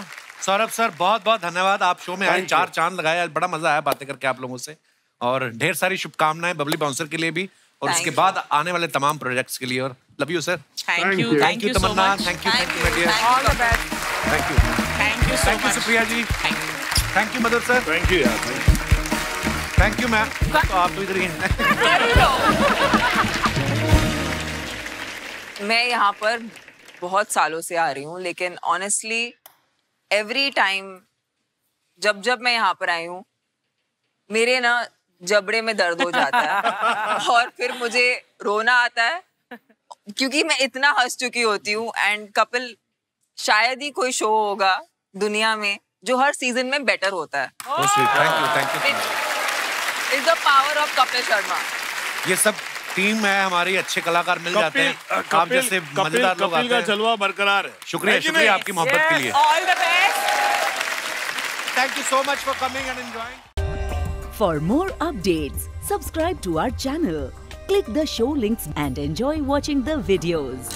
Saurabh sir, बहुत बहुत धन्यवाद। आप शो में आए, 4 चांद लगाए, बड़ा मजा आया बातें करके आप लोगों से। और ढेर सारी शुभकामनाएं बबली बाउंसर के लिए भी और उसके बाद आने वाले तमाम प्रोजेक्ट्स के लिए। और love you sir. Thank you Tamanna, thank you my dear, all the best. Thank you thank you Supriya ji, thank you Madhur sir, thank you यार, थैंक यू मैम। तो आप तो इधर ही हैं। मैं यहाँ पर बहुत सालों से आ रही हूँ, लेकिन ऑनेस्टली एवरी टाइम जब मैं यहाँ पर आई हूँ, मेरे ना जबड़े में दर्द हो जाता है और फिर मुझे रोना आता है क्योंकि मैं इतना हंस चुकी होती हूँ। एंड कपिल, शायद ही कोई शो होगा दुनिया में जो हर सीजन में बेटर होता है। Thank you. It's the power of Kapil Sharma. ये सब टीम है हमारी, अच्छे कलाकार मिल जाते हैं, आप जैसे मजेदार लोग आते हैं। का जलवा बरकरार है। शुक्रिया आपकी मोहब्बत के लिए। All the best. Thank you so much for coming and enjoying. For more updates, subscribe to our channel, click the show links and enjoy watching the videos.